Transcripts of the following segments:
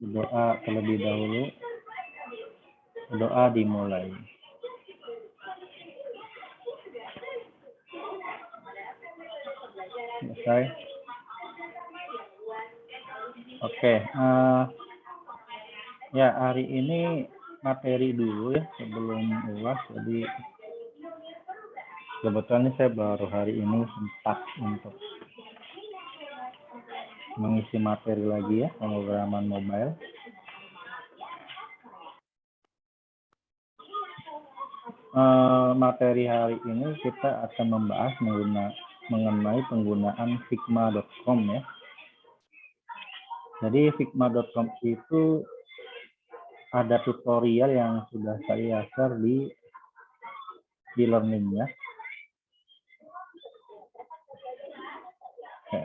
Doa terlebih dahulu. Doa dimulai. Selesai. Oke. Ya, hari ini materi dulu ya sebelum UAS. Jadi kebetulan saya baru hari ini sempat untuk mengisi materi lagi ya, pemrograman mobile. Materi hari ini kita akan membahas mengenai penggunaan figma.com ya. Jadi figma.com itu ada tutorial yang sudah saya share di learning ya. Oke.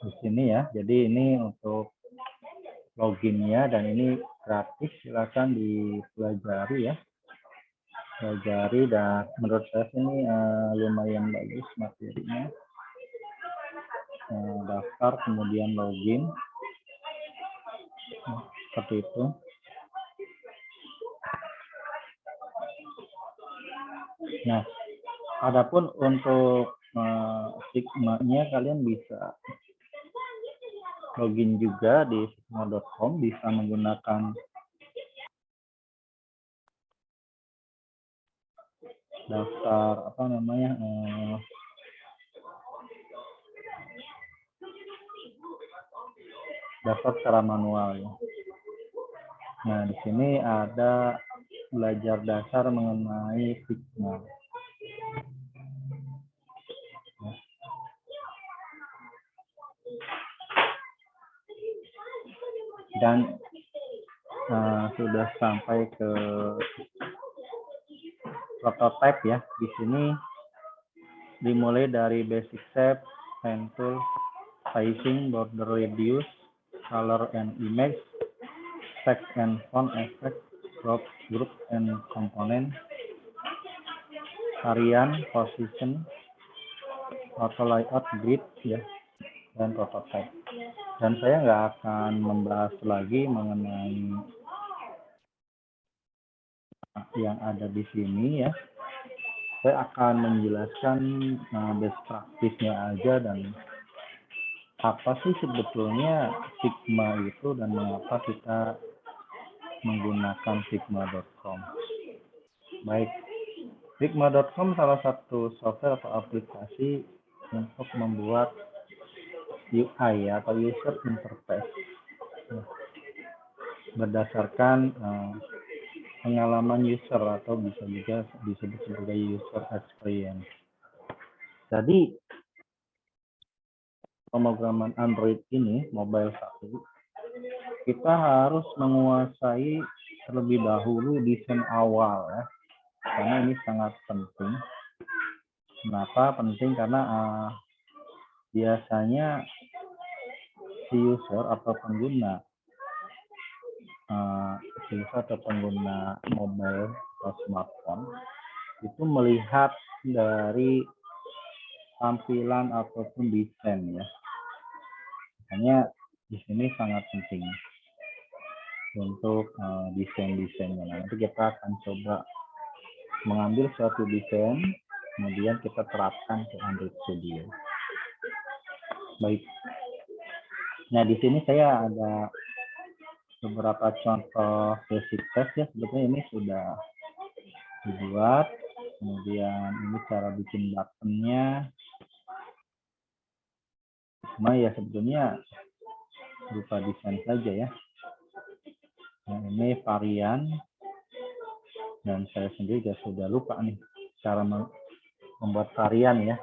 Di sini ya. Jadi ini untuk loginnya dan ini gratis, silakan dipelajari ya. Pelajari dan menurut saya ini lumayan bagus materinya. Daftar kemudian login seperti itu. Nah, adapun untuk Figma-nya kalian bisa login juga di figma.com, bisa menggunakan daftar daftar secara manual ya. Nah, di sini ada belajar dasar mengenai Figma. Dan sudah sampai ke prototype ya. Di sini dimulai dari basic shape, pen tool, sizing, border radius, color and image, text and font effect, group and component, variant, position, auto layout, grid ya, dan prototype. Dan saya nggak akan membahas lagi mengenai yang ada di sini ya. Saya akan menjelaskan best practice-nya aja dan apa sih sebetulnya Figma itu dan mengapa kita menggunakan figma.com. Baik, figma.com salah satu software atau aplikasi untuk membuat UI atau user interface berdasarkan pengalaman user atau bisa juga disebut sebagai user experience. Jadi pemrograman Android ini, mobile satu, kita harus menguasai terlebih dahulu desain awal ya, karena ini sangat penting. Kenapa penting? Karena biasanya si user atau pengguna mobile atau smartphone itu melihat dari tampilan ataupun desain ya. Makanya di sini sangat penting untuk desain-desainnya. Nanti kita akan coba mengambil suatu desain, kemudian kita terapkan ke Android Studio. Baik. Nah, di sini saya ada beberapa contoh basic test ya. Sebetulnya ini sudah dibuat. Kemudian ini cara bikin buttonnya. Cuma ya sebetulnya berupa desain saja ya. Nah, ini varian. Dan saya sendiri juga sudah lupa nih cara membuat varian ya.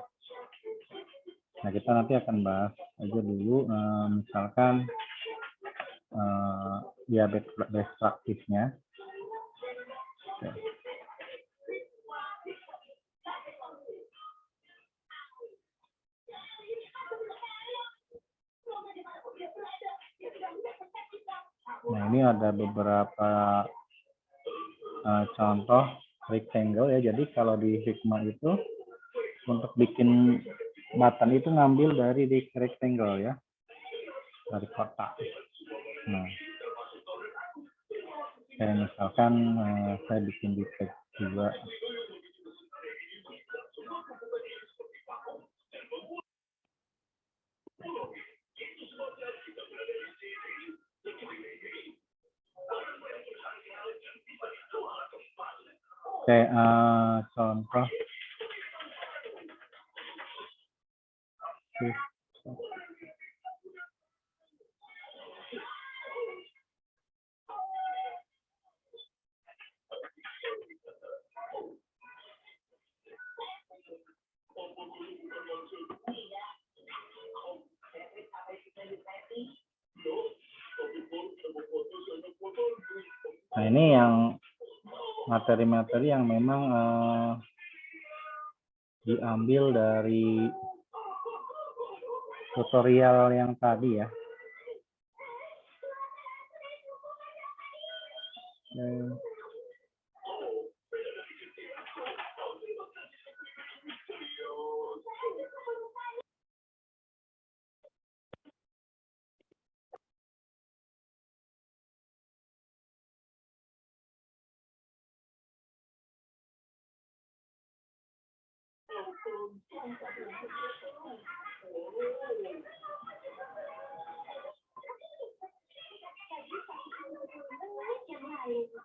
Nah, kita nanti akan bahas aja dulu misalkan ya best practice-nya. Oke. Nah, ini ada beberapa contoh rectangle ya. Jadi kalau di Figma itu untuk bikin button itu ngambil dari di rectangle ya, dari kotak. Nah, kayak misalkan saya bikin di tag juga. Kayak contoh nah ini yang materi-materi yang memang diambil dari tutorial yang tadi ya.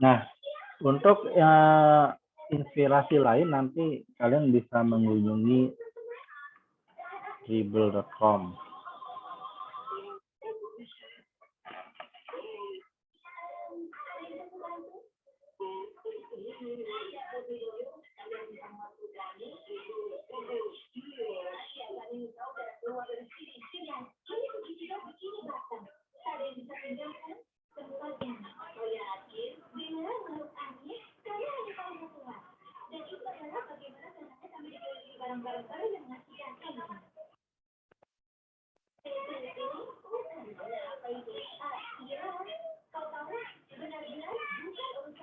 Nah, untuk inspirasi lain nanti kalian bisa mengunjungi dribble.com.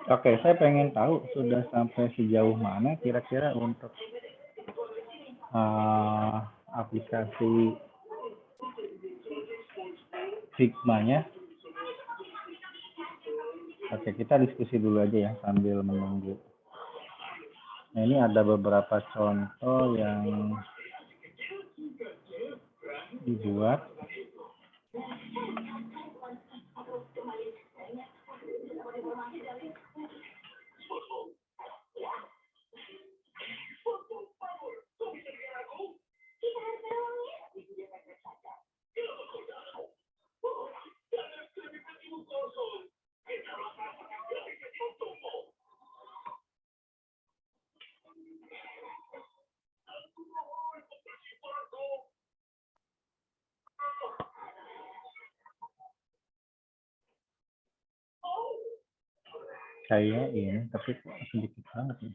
Oke, saya pengen tahu sudah sampai sejauh mana kira-kira untuk aplikasi Figma-nya. Oke, kita diskusi dulu aja ya sambil menunggu. Nah, ini ada beberapa contoh yang dibuat. Kayak ini, tapi sedikit banget nih.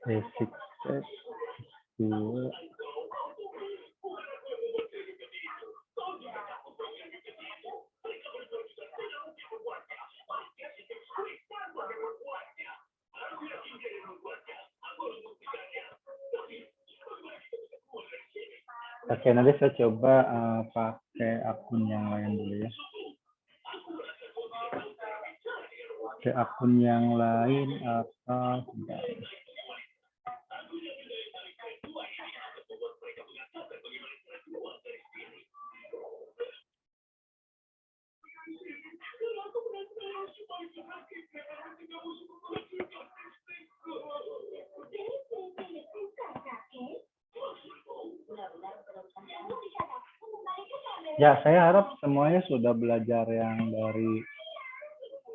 Basic set 2. Oke, nanti saya coba pakai akun yang lain dulu ya. Ke akun yang lain apa? Ya, saya harap semuanya sudah belajar yang dari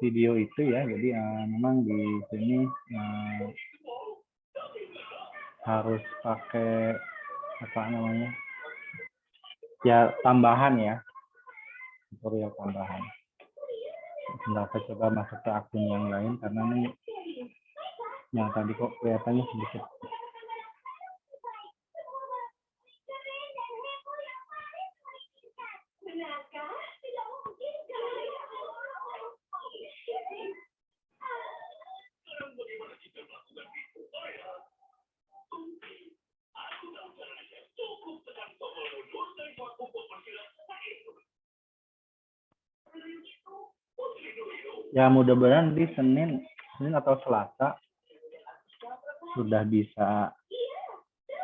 video itu ya. Jadi memang di sini harus pakai apa namanya? Ya, tambahan ya. Tutorial tambahan. Sebentar, saya coba masuk ke akun yang lain karena ini yang tadi kok kelihatannya sedikit. Ya mudah-mudahan di Senin atau Selasa sudah bisa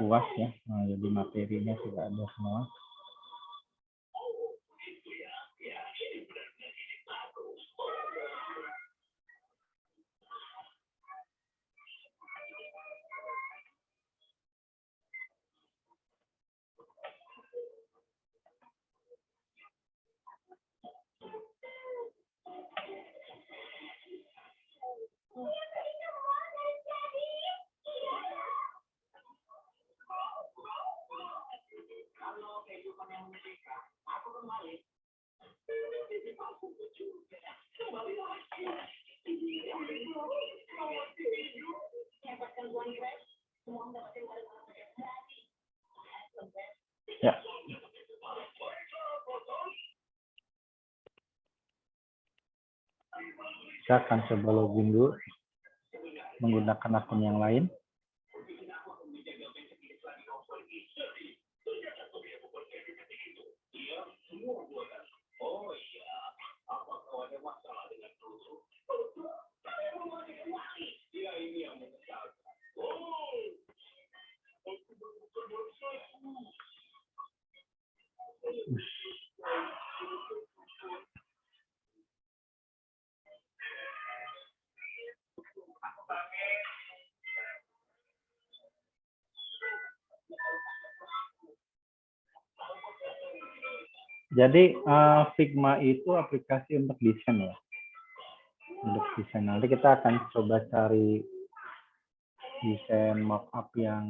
puas ya. Nah, jadi materinya sudah ada semua. Ya. Saya akan coba login dulu menggunakan akun yang lain. Jadi Figma itu aplikasi untuk desain ya. Untuk desain. Nanti kita akan coba cari desain mockup yang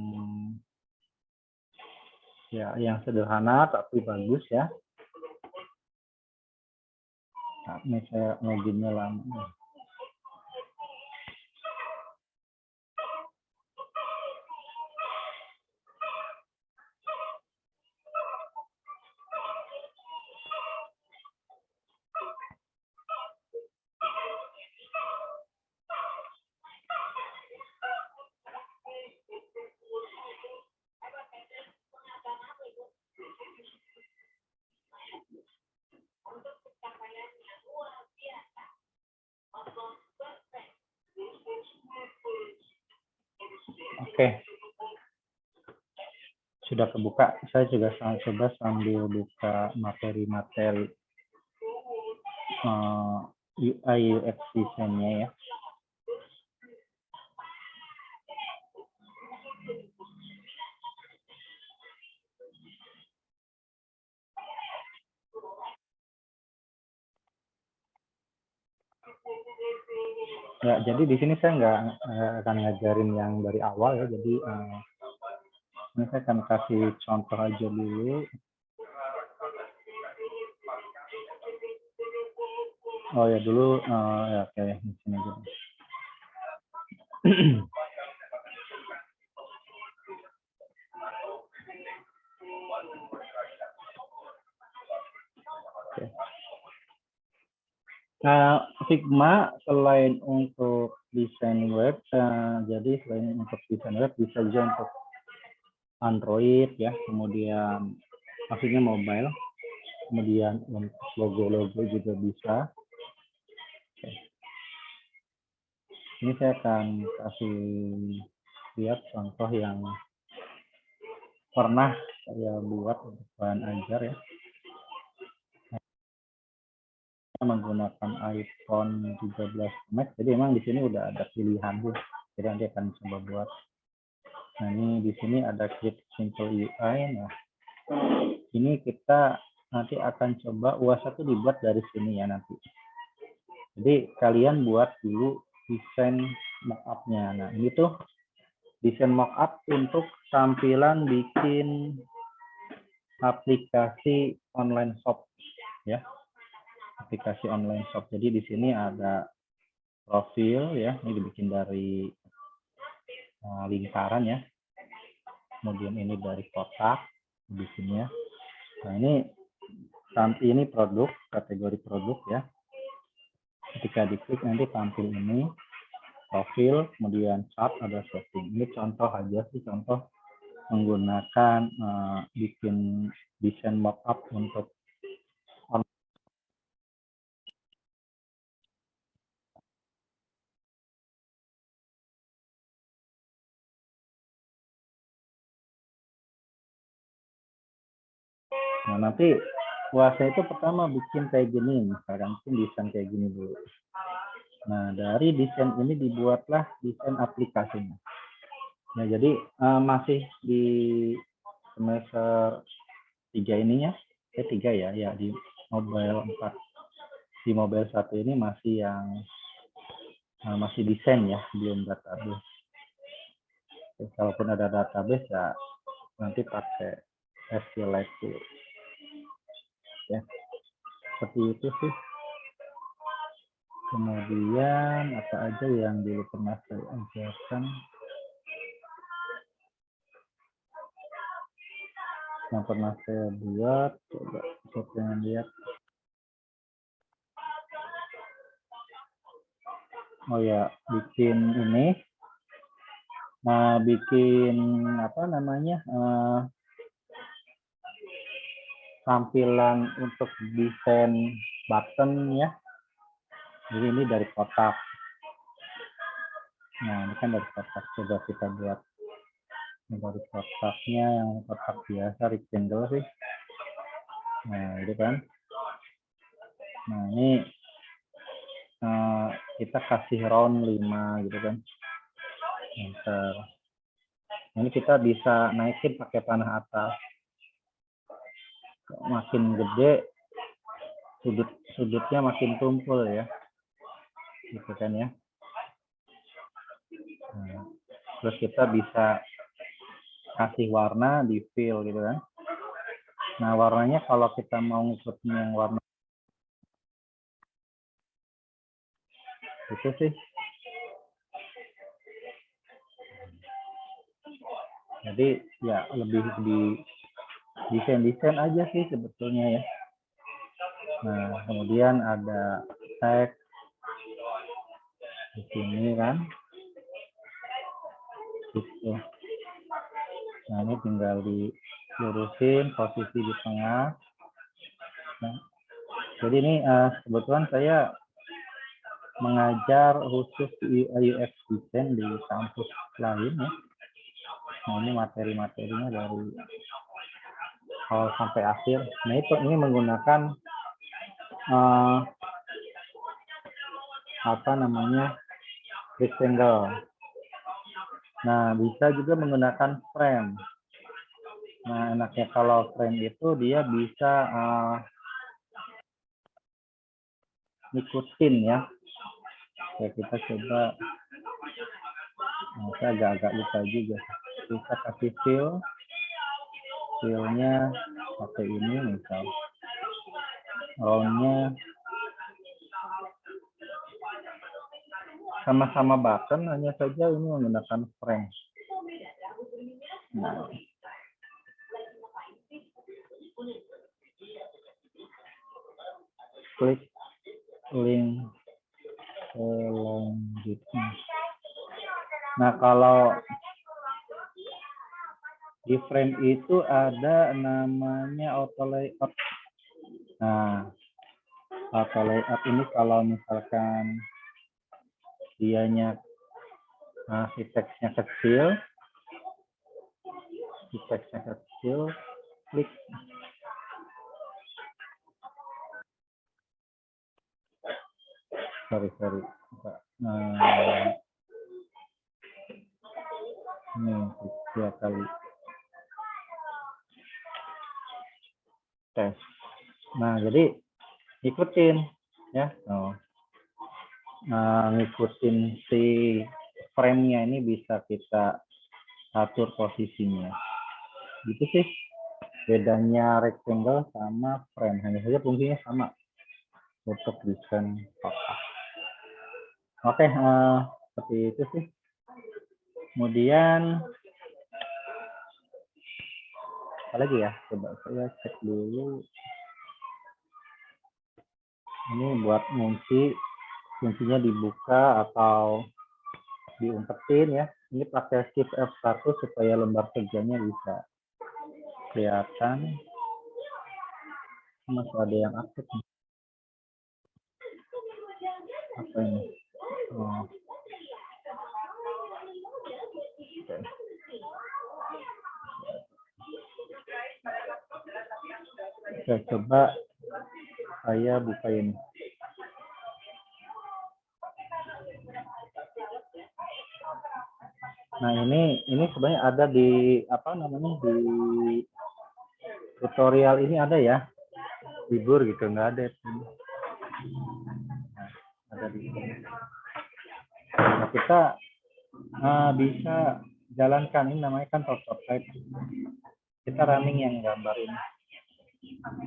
sederhana tapi bagus ya. Nah, ini saya loginnya lama. Oke. Sudah kebuka. Saya juga coba sambil buka materi-materi UI UX desainnya ya. Ya, jadi di sini saya nggak akan ngajarin yang dari awal ya. Jadi ini saya akan kasih contoh aja dulu. Oh ya dulu ya oke di sini aja. Oke. Nah, Figma selain untuk desain web, jadi selain untuk desain web bisa juga untuk Android ya, kemudian maksudnya mobile, kemudian untuk logo-logo juga bisa. Oke. Ini saya akan kasih lihat contoh yang pernah saya buat untuk bahan ajar ya. Menggunakan iPhone 13 Max, jadi memang di sini udah ada pilihan tuh. Jadi nanti akan coba buat. Nah ini di sini ada Create Simple UI. Nah ini kita nanti akan coba UA1 dibuat dari sini ya nanti. Jadi kalian buat dulu desain mockup-nya. Nah ini tuh desain mockup untuk tampilan bikin aplikasi online shop ya. Aplikasi online shop. Jadi di sini ada profil ya, ini dibikin dari lingkaran ya. Kemudian ini dari kotak bikinnya. Nah ini produk, kategori produk ya. Ketika diklik nanti tampil ini profil, kemudian chart ada setting. Ini contoh aja sih, contoh menggunakan bikin desain mockup untuk Nah, nanti kuasa itu pertama bikin kayak gini, misalkan desain kayak gini dulu. Nah, dari desain ini dibuatlah desain aplikasinya. Nah, jadi masih di semester 3 ininya, 3 ya, di mobile 4. Di mobile 1 ini masih yang masih desain ya, belum database. Kalaupun ada database ya nanti pakai SQLite dulu. Ya, seperti itu sih. Kemudian apa aja yang dulu pernah saya ajarkan? Yang pernah saya buat, coba saya pengen lihat. Oh ya, bikin ini, bikin apa namanya, tampilan untuk desain button ya. Jadi ini dari kotak. Nah, ini kan dari kotak. Coba kita buat dari kotaknya yang kotak biasa rectangle sih. Nah, itu kan. Nah, ini kita kasih round 5 gitu kan. Enter. Ini kita bisa naikin pakai panah atas. Makin gede, sudutnya makin tumpul ya. Gitu kan ya. Nah, terus kita bisa kasih warna di fill gitu kan. Nah, warnanya kalau kita mau ngikutin yang warna itu sih. Jadi ya lebih di desain aja sih sebetulnya ya. Nah, kemudian ada teks di sini kan. Gitu. Nah, ini tinggal dilurusin posisi di tengah. Nah, jadi ini kebetulan saya mengajar khusus UX design di kampus lain ya. Nah, ini materi-materinya dari awal sampai akhir. Nah, itu ini menggunakan apa namanya rectangle. Nah, bisa juga menggunakan frame. Nah, enaknya kalau frame itu dia bisa ngikutin ya. Oke, kita coba. Nah, saya agak-agak lupa juga. Kita kasih fill-nya pakai ini misal. Round-nya sama-sama button, hanya saja ini menggunakan frame. Nah, klik link selanjutnya. Nah, kalau di frame itu ada namanya auto layout. Nah, auto layout ini kalau misalkan dianya si teksnya kecil, klik. Sorry. Ini 2 kali tes. Nah, jadi ikutin ya. Ngikutin si frame-nya ini bisa kita atur posisinya. Gitu sih bedanya rectangle sama frame. Hanya saja fungsinya sama untuk desain kotak. Oke, seperti itu sih. Kemudian apa lagi ya? Coba saya cek dulu. Ini buat kuncinya dibuka atau diumpetin ya. Ini pakai shift F1 supaya lembar kerjanya bisa kelihatan. Masih ada yang aktif nih. Apa ini? Oke, coba saya buka ini. Nah, ini sebenarnya ada di apa namanya, di tutorial ini ada ya. Libur gitu, nggak ada. Nah, ada di sini. Nah, kita bisa jalankan, ini namanya kan prototype. Kita running yang gambar ini,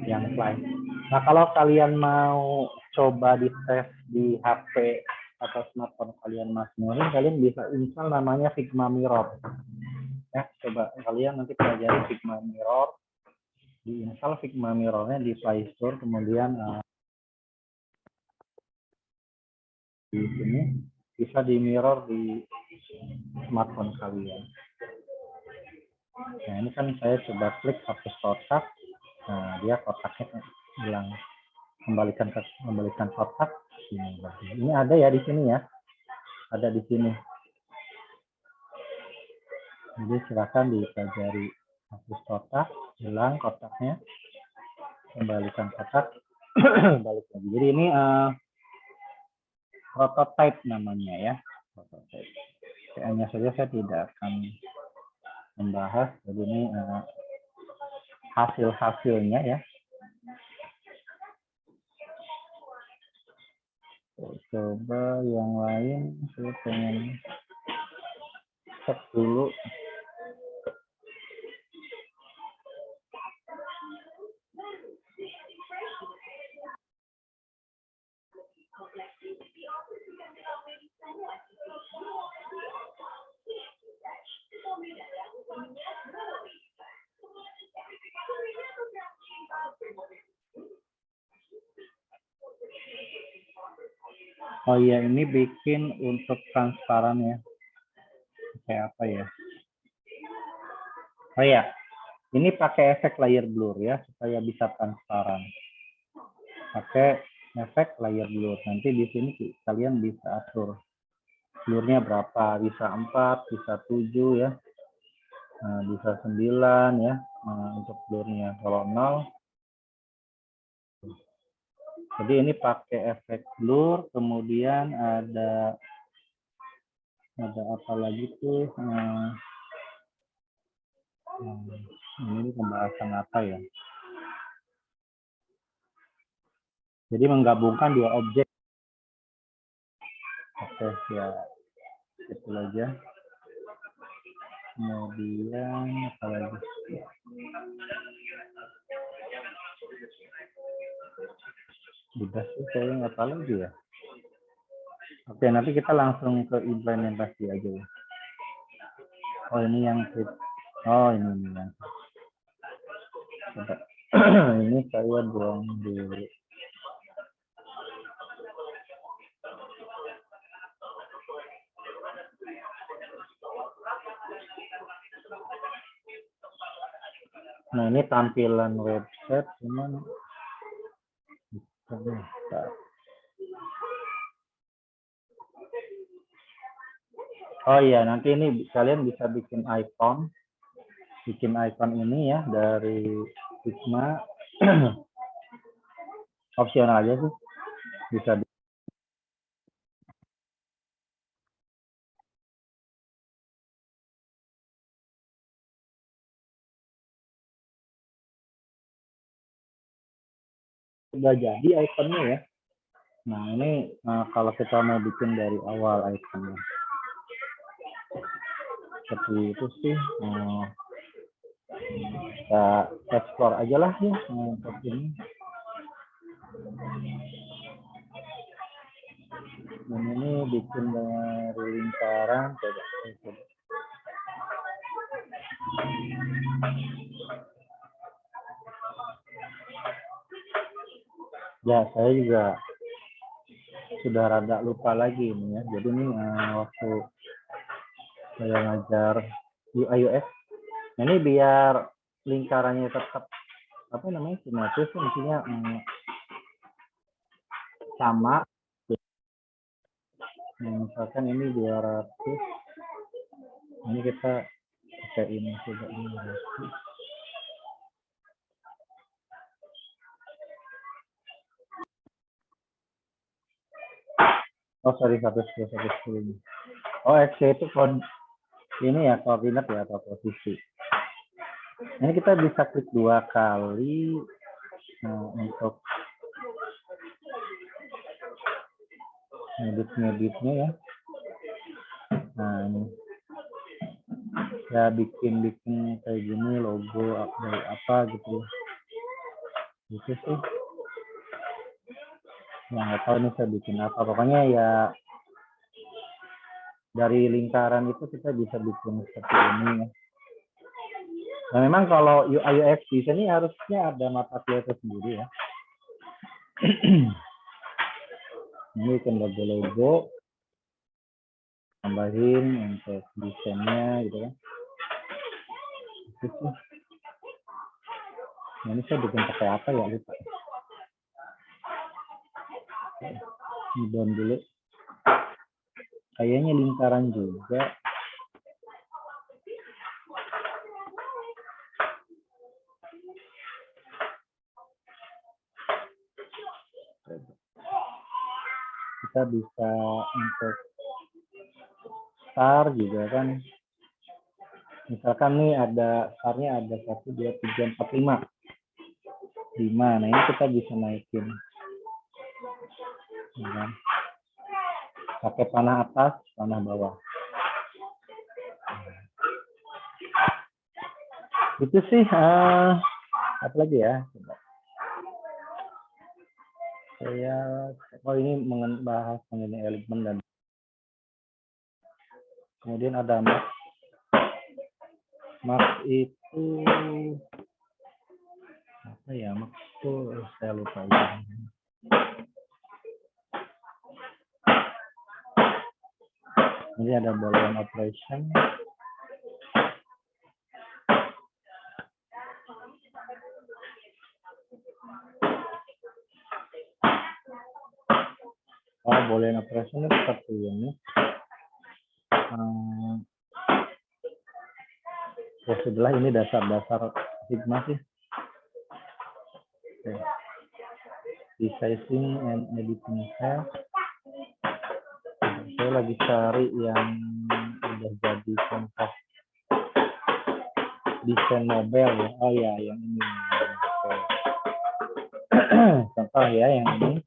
yang slide. Nah, kalau kalian mau coba di tes di HP atau smartphone kalian masing-masing, kalian bisa install namanya Figma Mirror. Ya, coba kalian nanti pelajari Figma Mirror, diinstal Figma Mirror-nya di Play Store, kemudian di sini bisa di mirror di smartphone kalian. Nah, ini kan saya coba klik hapus kotak. Nah, dia kotaknya bilang kembalikan kotak. Ini ada ya di sini ya. Ada di sini. Jadi silakan dipelajari, hapus kotak, hilang kotaknya, kembalikan kotak, balik lagi. Jadi ini prototype namanya ya, prototype. Hanya saja saya tidak akan membahas. Jadi ini hasil-hasilnya ya. Coba yang lain, saya pengen cek dulu. Oh iya, ini bikin untuk transparan ya. Kayak apa ya? Oh ya, ini pakai efek layer blur ya, supaya bisa transparan. Pakai efek layer blur. Nanti di sini kalian bisa atur blurnya berapa, bisa 4, bisa 7 ya. Nah, bisa 9 ya. Nah, untuk blurnya. Kalau 0, jadi ini pakai efek blur, kemudian ada apa lagi tuh? Ini pembahasan apa ya? Jadi menggabungkan dua objek. Oke, ya itu aja. Kemudian apa lagi? Udah sih, saya nggak tahu lagi ya. Oke, nanti kita langsung ke implementasi aja ya. Oh, ini yang ini yang. Ini saya buang dulu. Nah, ini tampilan website cuman oh iya, nanti ini kalian bisa bikin icon ini ya dari Figma. Opsional aja sih, bisa udah jadi iconnya ya. Nah, ini kalau kita mau bikin dari awal iconnya seperti itu sih. Kita explore aja lah ya untuk ini. Dan ini bikin dari lingkaran, coba. Ya, saya juga sudah rada lupa lagi ini ya. Jadi ini waktu saya ngajar di iOS, ini biar lingkarannya tetap apa namanya simetris, intinya sama. Misalkan ini 200, ini kita pakai ini coba ini. Oh sorry 110. Oh XY itu ini ya koordinat ya atau posisi. Ini kita bisa klik 2 kali untuk ngedit-ngeditnya ya. Nah ini ya bikin kayak gini logo dari apa gitu. Gitu sih. Yang nggak tahu ini saya bikin apa. Pokoknya ya dari lingkaran itu kita bisa bikin seperti ini ya. Nah memang kalau UI UX di sini harusnya ada mata kuliah sendiri ya. Ini bikin logo-logo, tambahin untuk desainnya gitu kan. Gitu. Nah, ini saya bikin pakai apa ya lupa. Ini down dulu. Kayaknya lingkaran juga. Kita bisa untuk star juga kan. Misalkan nih ada starnya ada 1, 2, 3, 4, 5. 5. Nah ini kita bisa naikin. Ya. Pakai panah atas, panah bawah. Itu sih apa lagi ya? Saya ini bahas mengenai elemen dan kemudian ada max. Max itu apa ya? Max itu saya lupa ya. Ini ada boolean operation. Oh, boolean operation itu seperti ini. Setelah ini dasar-dasar Sigma sih. Okay. Resizing and editing cell. Saya lagi cari yang udah jadi contoh desain mobile ya. Oh ya, yang ini. Contoh ya yang ini.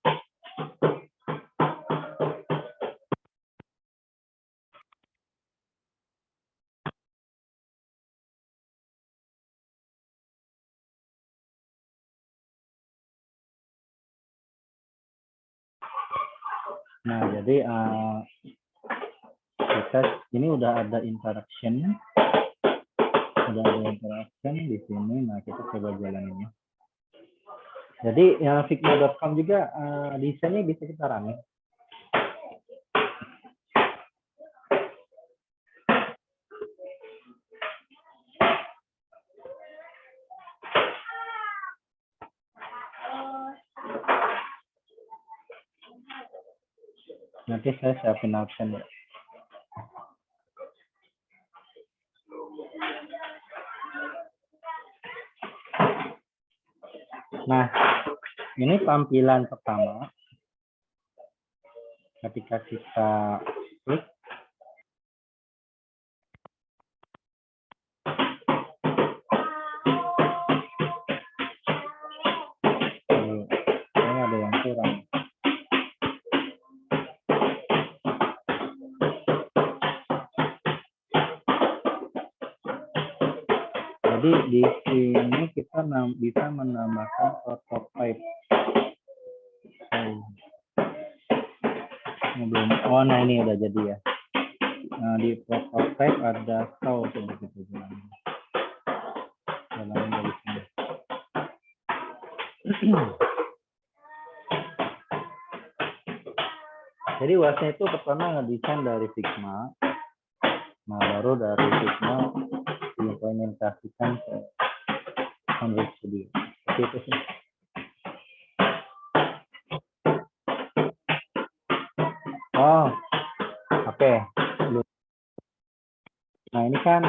Nah, jadi kita ini udah ada interaction. Udah ada interaction di sini. Nah, kita coba jalanin ya. Jadi figma.com juga desainnya bisa kita running. Nanti saya siapin option ya. Nah, ini tampilan pertama. Ketika kita klik, ini ada yang kurang. Jadi di sini kita bisa menambahkan prototype. Oh, nah ini udah jadi ya. Nah, di prototype ada show begitu jalan. Jalan dari sini. Jadi wasnya itu pertama ngedesain dari Figma. Nah, baru dari Figma diimplementasikan ke Android Studio. Seperti itu sih. Oh, oke. Nah, ini kan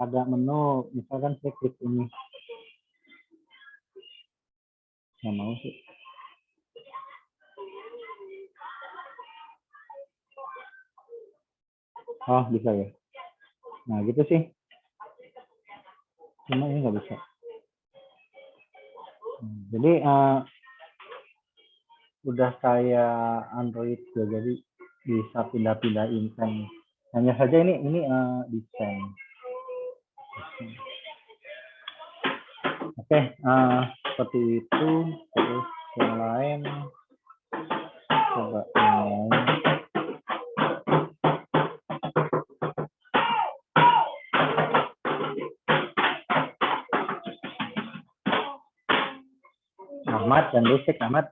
ada menu, misalkan saya klik ini. Nggak mau sih. Oh, bisa ya. Nah, gitu sih. Cuma ini nggak bisa. Jadi udah kayak Android juga, jadi bisa pindah-pindahin kan. Hanya saja ini desain. Oke, seperti itu. Terus yang lain coba yang lain. Ahmad dan Besek Ahmad.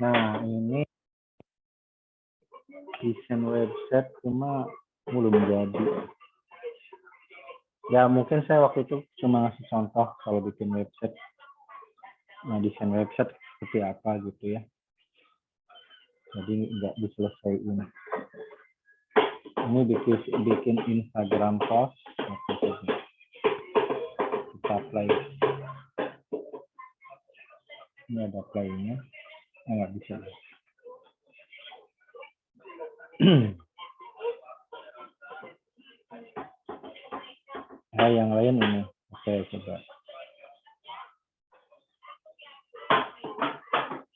Nah, ini desain website cuma belum jadi. Ya mungkin saya waktu itu cuma ngasih contoh kalau bikin website. Nah, desain website seperti apa gitu ya. Jadi nggak diselesaikan. Ini bikin Instagram post. Kita play. Ini ada playnya. Nggak bisa. Nah, yang lain ini. Oke, coba.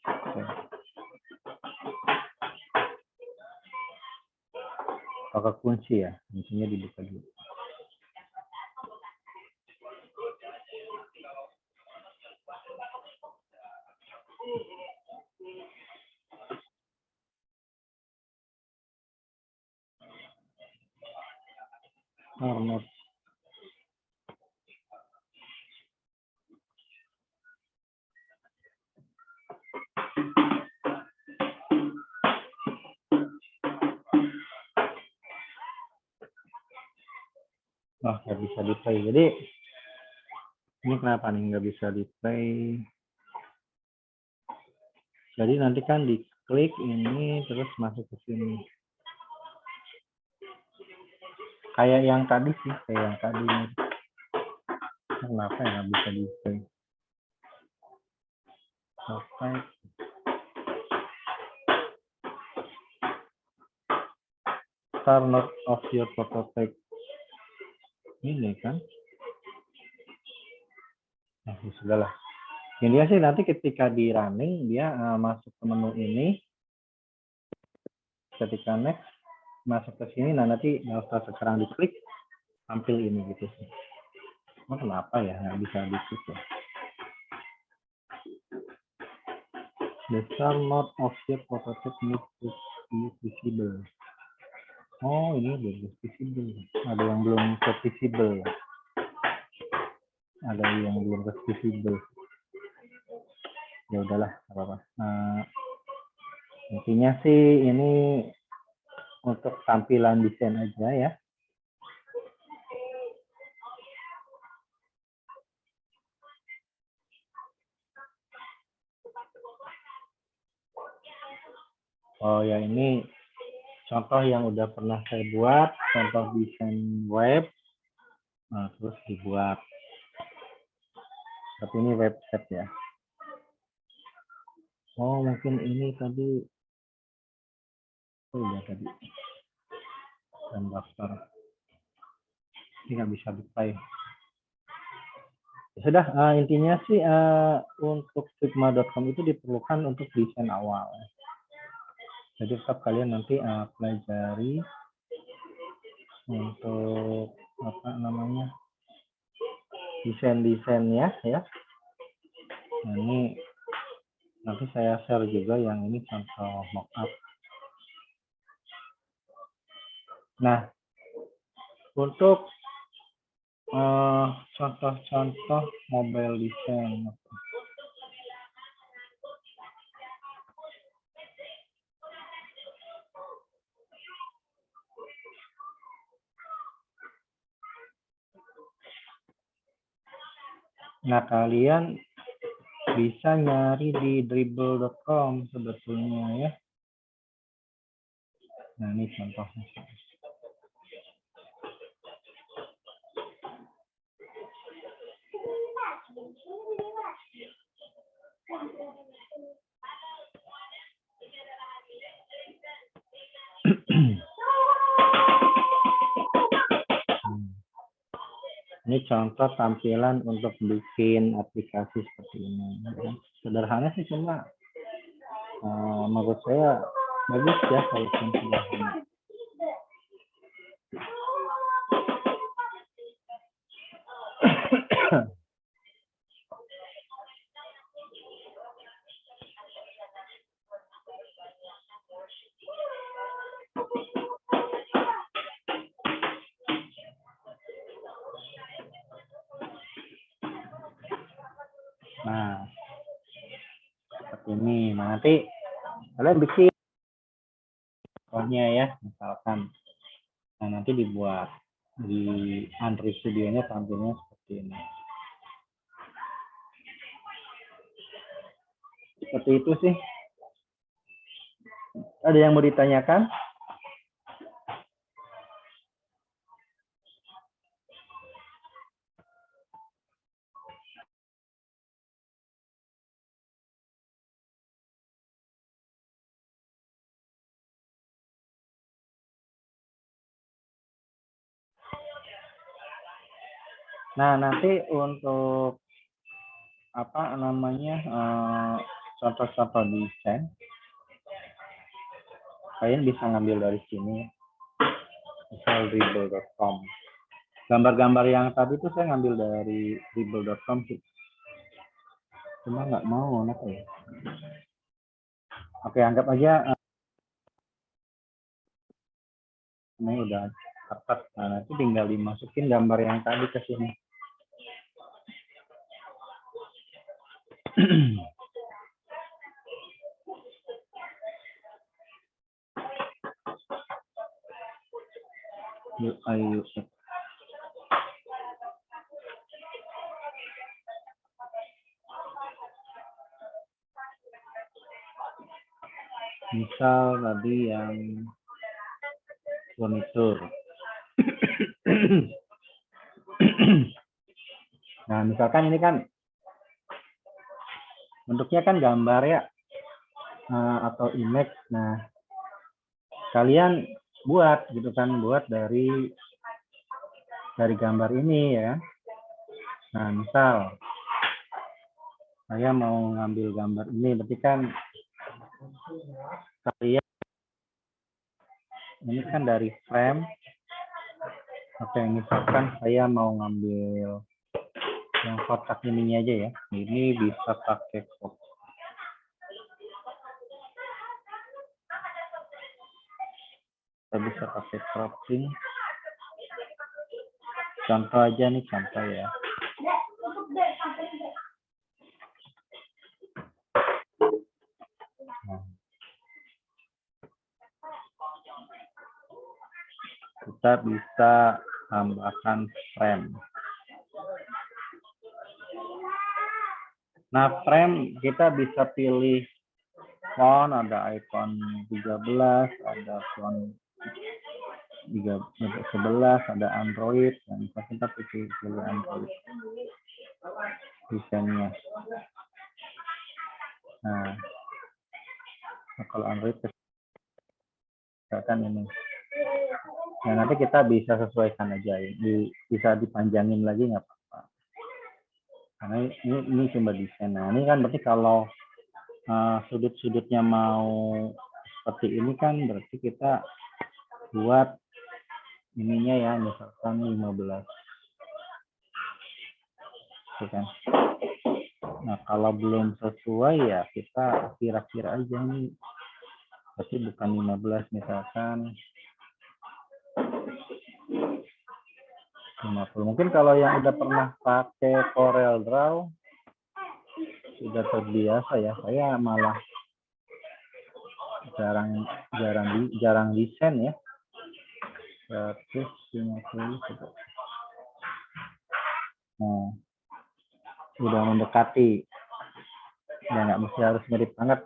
Oke. Pakai kunci ya. Kuncinya dibuka dulu. Arnold. Oh, nggak bisa di play. Jadi ini kenapa nih nggak bisa di play? Jadi nanti kan diklik ini terus masuk ke sini. Kayak yang tadi sih, kayak yang tadi. Kenapa ya nggak bisa di play? Oke. Turn off your prototype. Ini kan. Nah, sudahlah. Ini sih nanti ketika di running dia masuk ke menu ini. Ketika next masuk ke sini, nah nanti setelah sekarang diklik tampil ini gitu sih. Oh, kenapa ya nggak bisa diklik ya? The turn of your prototype needs to be visible. Oh, ini belum visible. Ada yang belum visible. Ada yang belum visible. Ya udahlah, apa-apa. Intinya sih ini untuk tampilan desain aja ya. Oh ya, ini contoh yang udah pernah saya buat, contoh desain web. Nah, terus dibuat. Tapi ini website ya. Oh, mungkin ini tadi. Oh, udah tadi. Dan daftar. Ini nggak bisa di-play. Sudah, intinya sih untuk figma.com itu diperlukan untuk desain awal. Jadi tetap kalian nanti pelajari untuk apa namanya desainnya ya. Nah, ini nanti saya share juga yang ini contoh mockup. Nah, untuk contoh-contoh mobile design. Nah, kalian bisa nyari di dribble.com sebetulnya ya. Nah, ini contohnya. Ini contoh tampilan untuk bikin aplikasi seperti ini. Sederhana sih, cuma menurut saya bagus ya kalau sederhana. Nah, seperti ini. Nah, nanti kalian bikin contohnya ya, misalkan. Nah, nanti dibuat di Android Studio-nya tampilnya seperti ini. Seperti itu sih. Ada yang mau ditanyakan? Nah, nanti untuk apa namanya contoh-contoh desain, kalian bisa ngambil dari sini, misal dribble.com. Gambar-gambar yang tadi tuh saya ngambil dari dribble.com sih, cuma nggak mau kenapa ya. Oke, anggap aja ini udah dapat. Nah, nanti tinggal dimasukin gambar yang tadi ke sini. UI. Misal tadi yang furnitur. Nah, misalkan ini kan bentuknya kan gambar ya, atau image. Nah, kalian buat gitu kan, buat dari gambar ini ya. Nah, misal saya mau ngambil gambar ini, berarti kan kalian ini kan dari frame. Oke, misalkan saya mau ngambil yang kotak ininya aja ya. Ini bisa pakai crop. Kita bisa pakai cropping. Contoh aja nih, contoh ya. Nah, kita bisa tambahkan frame. Nah, frame kita bisa pilih font, ada icon 13, ada font 11, ada Android, dan kita pilih Android desainnya. Nah, kalau Android misalkan ini. Nah, nanti kita bisa sesuaikan aja, bisa dipanjangin lagi nggak apa-apa. Karena ini cuma desain. Nah, ini kan berarti kalau sudut-sudutnya mau seperti ini kan berarti kita buat ininya ya, misalkan 15. Gitu kan. Nah, kalau belum sesuai ya kita kira-kira aja nih. Berarti bukan 15, misalkan 50. Mungkin kalau yang udah pernah pakai Corel Draw sudah terbiasa ya. Saya malah jarang desain ya. 150. Nah, udah mendekati. Ya nggak mesti harus mirip banget.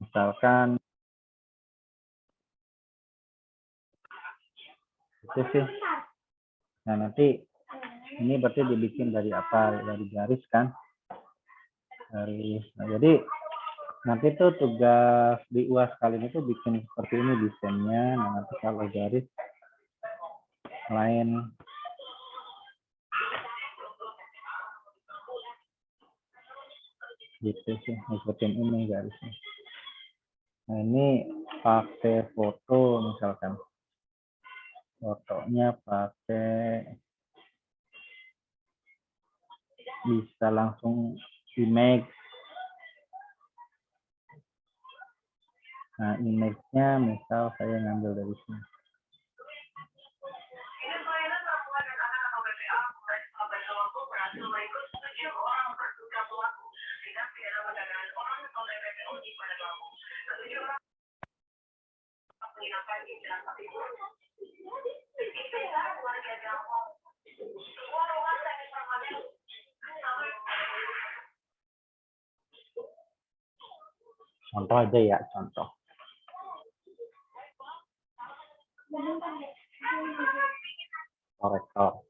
Misalkan itu sih. Nah, nanti ini berarti dibikin dari apa? Dari garis kan? Garis. Nah, jadi Nanti tuh tugas di UAS kali ini tuh bikin seperti ini desainnya. Nah, nanti kalau garis lain gitu sih, ngikutin ini garisnya. Nah, ini pakai foto misalkan. Fotonya pakai bisa langsung image. Nah, image-nya misal saya ngambil dari sini. Contoh aja ya, contoh. Korektor.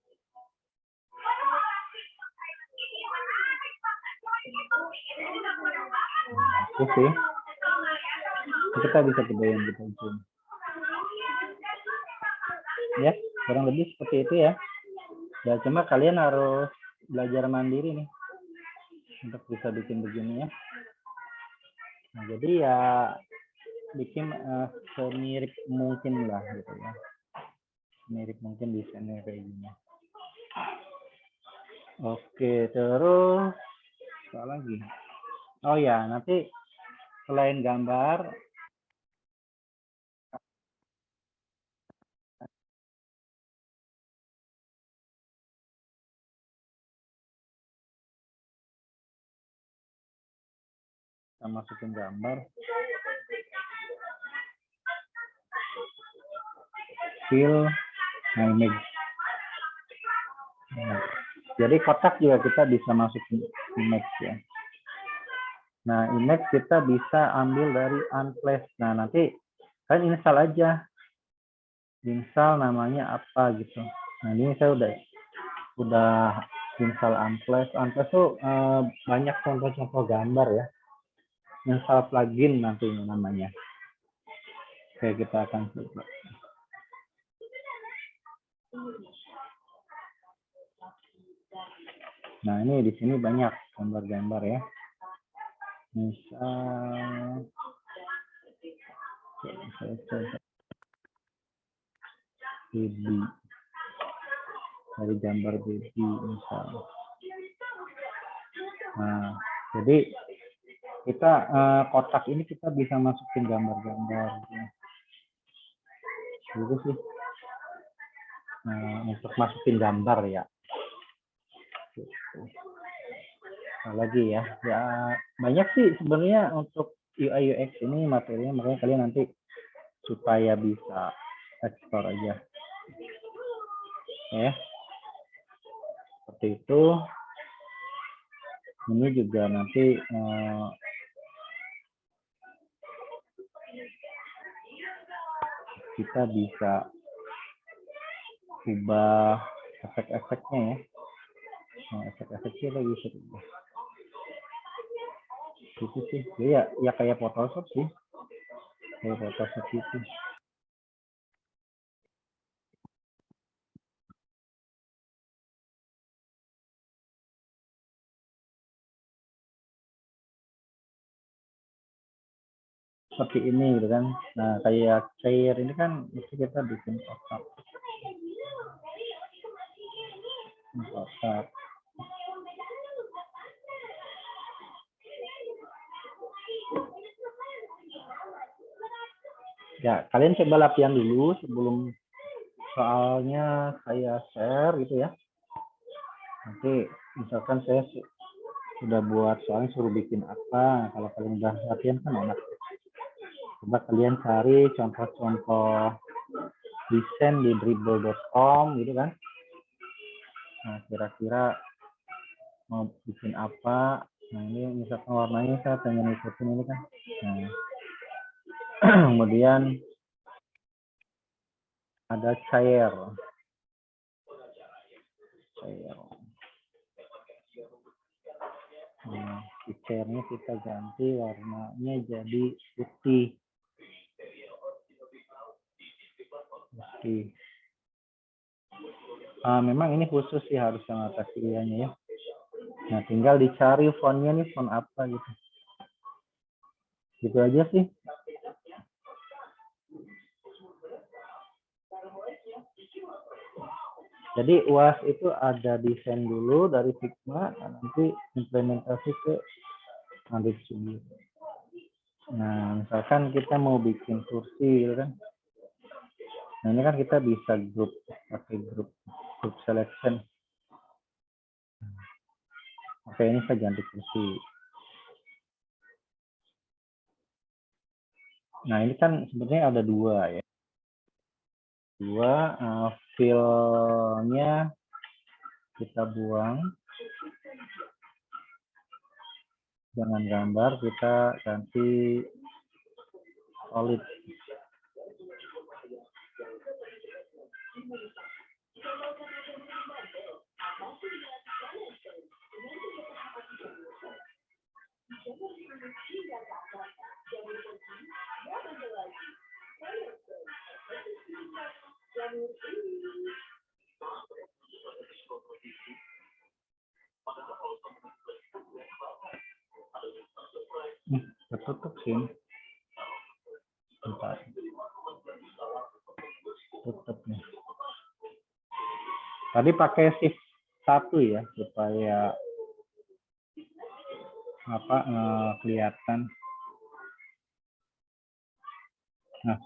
Itu sih. Kita bisa gedein gitu. Ya, kurang lebih seperti itu ya. Ya, cuma kalian harus belajar mandiri nih untuk bisa bikin begini ya. Nah, jadi ya bikin semirip mungkin lah gitu ya. Mirip mungkin desainnya kayak gini. Oke, terus apa lagi? Oh ya, nanti selain gambar, kita masukin gambar, fill, image. Nah, jadi kotak juga kita bisa masukin image ya. Nah, image kita bisa ambil dari Unplace. Nah, nanti kan install aja. Install namanya apa gitu. Nah, ini saya udah install Unplace. Unplace tuh banyak contoh-contoh gambar ya. Install plugin nanti namanya. Oke, kita akan coba. Nah, ini di sini banyak gambar-gambar ya. Misal baby, dari gambar baby misal. Nah, jadi kita kotak ini kita bisa masukin gambar-gambar gitu sih. Untuk masukin gambar ya. Nah, lagi ya banyak sih sebenarnya untuk UI UX ini materinya, makanya kalian nanti supaya bisa ekspor aja ya, seperti itu. Ini juga nanti kita bisa ubah efek-efeknya ya. Nah, efek-efeknya lagi bisa ubah gitu sih ya kayak Photoshop sih, kayak Photoshop itu. Seperti ini gitu kan. Nah, kayak cair ini kan mesti kita bikin kotak. Ya, kalian coba latihan dulu sebelum soalnya saya share gitu ya. Nanti misalkan saya sudah buat soalnya suruh bikin apa, kalau kalian udah latihan kan enak. Coba kalian cari contoh-contoh desain di dribble.com gitu kan. Nah, kira-kira mau bikin apa. Nah, ini misalkan warnanya saya pengen ikutin ini kan. Nah, kemudian ada cair. Nah, picture-nya kita ganti warnanya jadi putih. Memang ini khusus sih harus yang atas pilihannya ya. Nah, tinggal dicari fontnya nih, font apa gitu. Gitu aja sih. Jadi UAS itu ada desain dulu dari Figma, nanti implementasi ke Android Studio. Nah, misalkan kita mau bikin kursi, gitu kan. Nah, ini kan kita bisa pakai grup selection. Oke, ini saya ganti kursi. Nah, ini kan sebenarnya ada dua ya. Fill-nya kita buang. Jangan gambar, kita ganti solid. Tertutup sih. Bentar. Tutup nih. Tadi pakai shift 1 ya supaya kelihatan. Nah,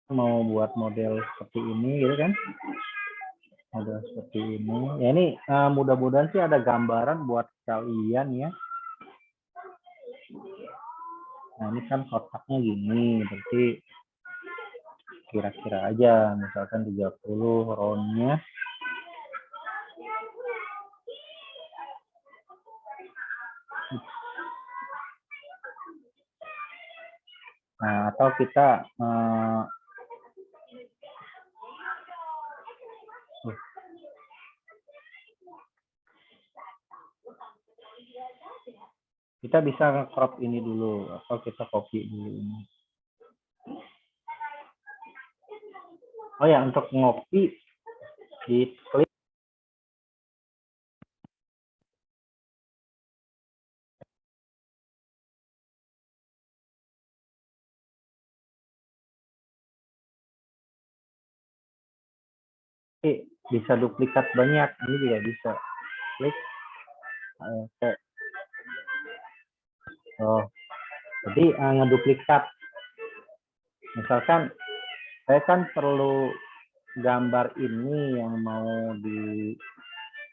mau buat model seperti ini gitu kan, model seperti ini ya. Ini mudah-mudahan sih ada gambaran buat kalian ya. Nah, ini kan kotaknya gini, berarti kira-kira aja misalkan 30 roundnya. Nah, atau kita kita bisa crop ini dulu, atau kita copy dulu ini. Oh ya, untuk ngopi di klik bisa duplikat banyak, ini juga bisa klik. Oh, jadi ngeduplikat. Misalkan saya kan perlu gambar ini yang mau di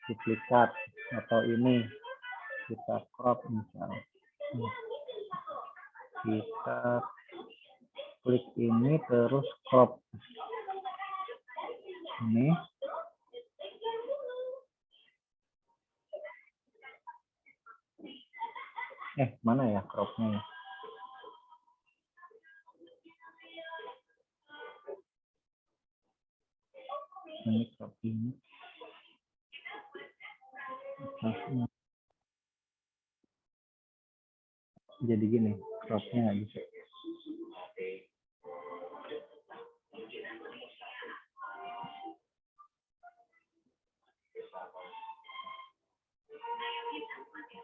duplikat, atau ini kita crop misalnya. Kita klik ini terus crop ini. Mana ya cropnya? Ini crop ini. Jadi gini, cropnya nggak bisa.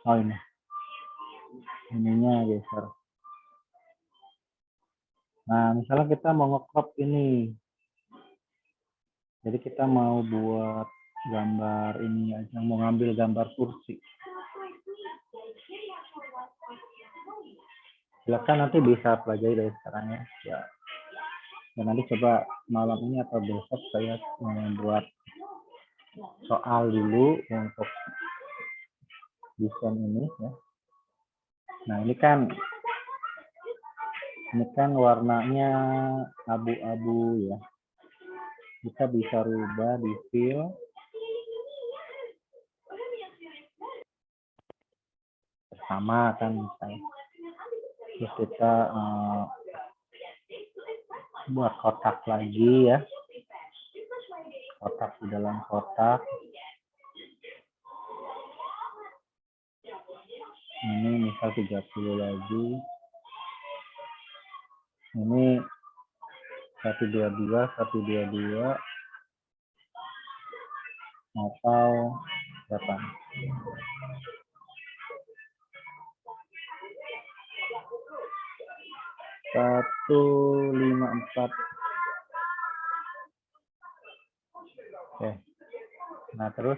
Oh, ini. Ininya geser. Nah, misalnya kita mau nge-crop ini. Jadi kita mau buat gambar ini aja, mau ngambil gambar kursi. Silakan nanti bisa pelajari dari sekarang ya. Dan nanti coba malam ini atau besok saya membuat soal dulu untuk desain ini ya. Nah, ini kan warnanya abu-abu ya. Kita bisa rubah di fill. Sama kan misalnya. Terus kita buat kotak lagi ya, kotak di dalam kotak. Ini misal 30 lagi. Ini 122, 122 atau berapa? 154. Oke. Nah, terus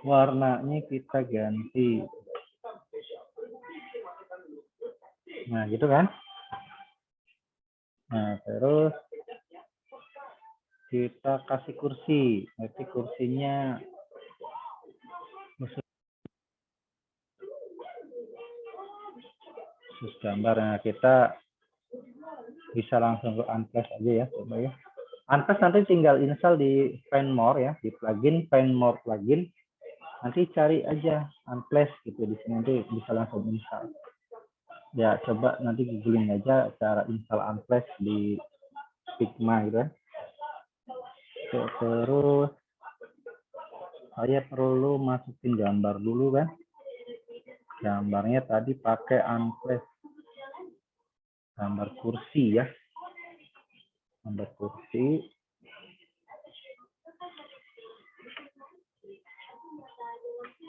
warnanya kita ganti. Nah, gitu kan? Nah, terus kita kasih kursi. Nanti kursinya khusus gambar. Nah, kita bisa langsung ke Unplace aja ya, coba ya. Unplace nanti tinggal install di Find More ya, di plugin Find More plugin. Nanti cari aja Unplace gitu, di sini nanti bisa langsung install. Ya, coba nanti googling aja cara install Unplace di Figma gitu ya. Oke, terus saya perlu masukin gambar dulu kan. Gambarnya tadi pakai Unplace. Gambar kursi ya. Gambar kursi.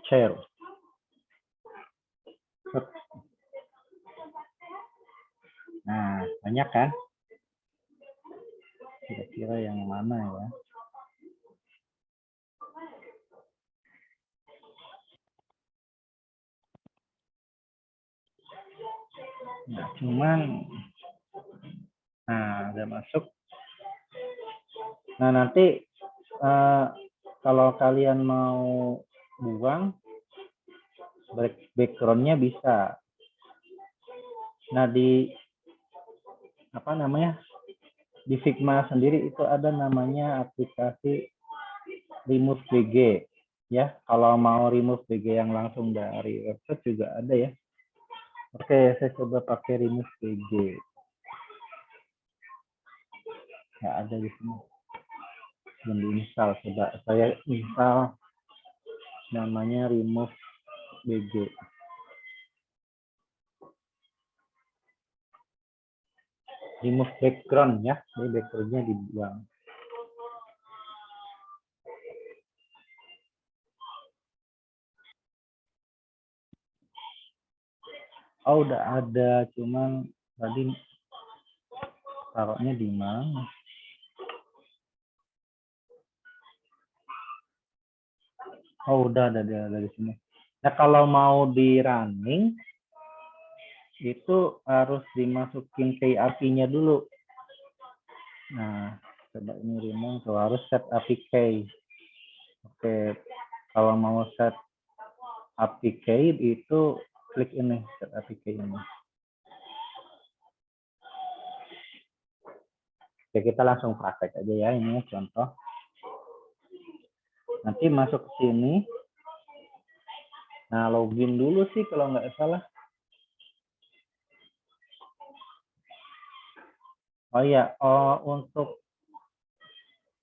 Share. Nah, banyak kan? Kira-kira yang mana ya? Nah, cuman, nah, udah masuk. Nah, nanti kalau kalian mau buang, background-nya bisa. Nah, di apa namanya? Di Figma sendiri itu ada namanya aplikasi Remove BG ya. Kalau mau Remove BG yang langsung dari website juga ada ya. Oke, saya coba pakai Remove BG. Ya, ada di sini. Belum diinstal, coba saya install namanya Remove BG. Remove background ya, jadi backgroundnya dibuang. Oh, udah ada, cuman tadi taruhnya di mana? Oh, udah ada di sini. Nah, kalau mau di running itu harus dimasukin key API-nya dulu. Nah, coba ini remove, tuh harus set API key. Oke, kalau mau set API key itu klik ini, set API key ini. Oke, kita langsung praktek aja ya, ini contoh. Nanti masuk ke sini. Nah, login dulu sih kalau nggak salah. Oh iya, untuk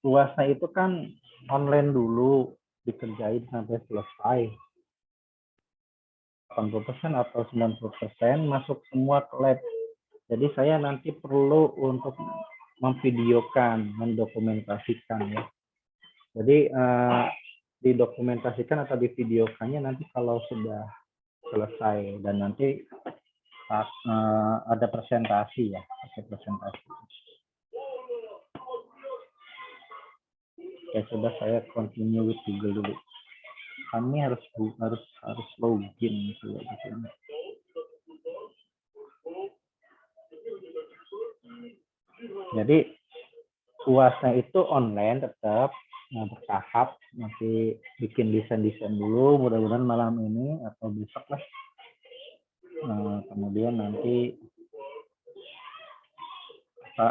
luasnya itu kan online dulu, dikerjain sampai selesai. 80% atau 90% masuk semua ke lab. Jadi saya nanti perlu untuk memvideokan, mendokumentasikan ya. Jadi didokumentasikan atau divideokannya nanti kalau sudah selesai, dan nanti ada presentasi ya, presentasi. Oke, coba saya continue with Google dulu. Kami harus login dulu di sini. Jadi UASnya itu online tetap, bertahap, nanti bikin desain dulu, mudah-mudahan malam ini atau besok lah. Kemudian nanti kita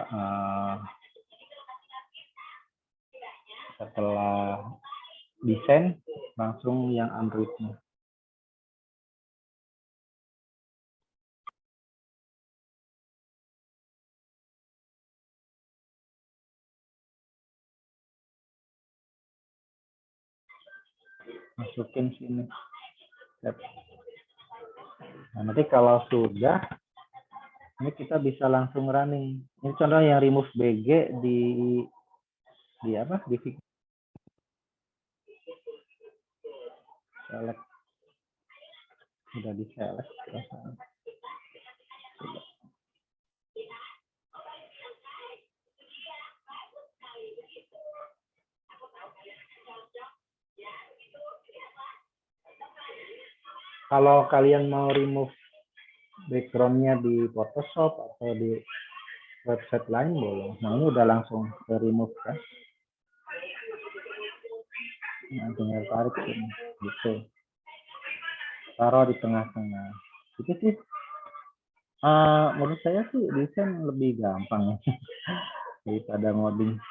setelah desain langsung yang Android-nya. masukin sini. Nah, nanti kalau sudah, ini kita bisa langsung running. Ini contoh yang remove BG di apa? Di select, sudah di select. Kalau kalian mau remove backgroundnya di Photoshop atau di website lain boleh. Nah ini udah langsung ke remove kan. Nah, tinggal tarik sini, gitu. Taruh di tengah-tengah. Itu sih. Menurut saya sih desain lebih gampang daripada ngoding.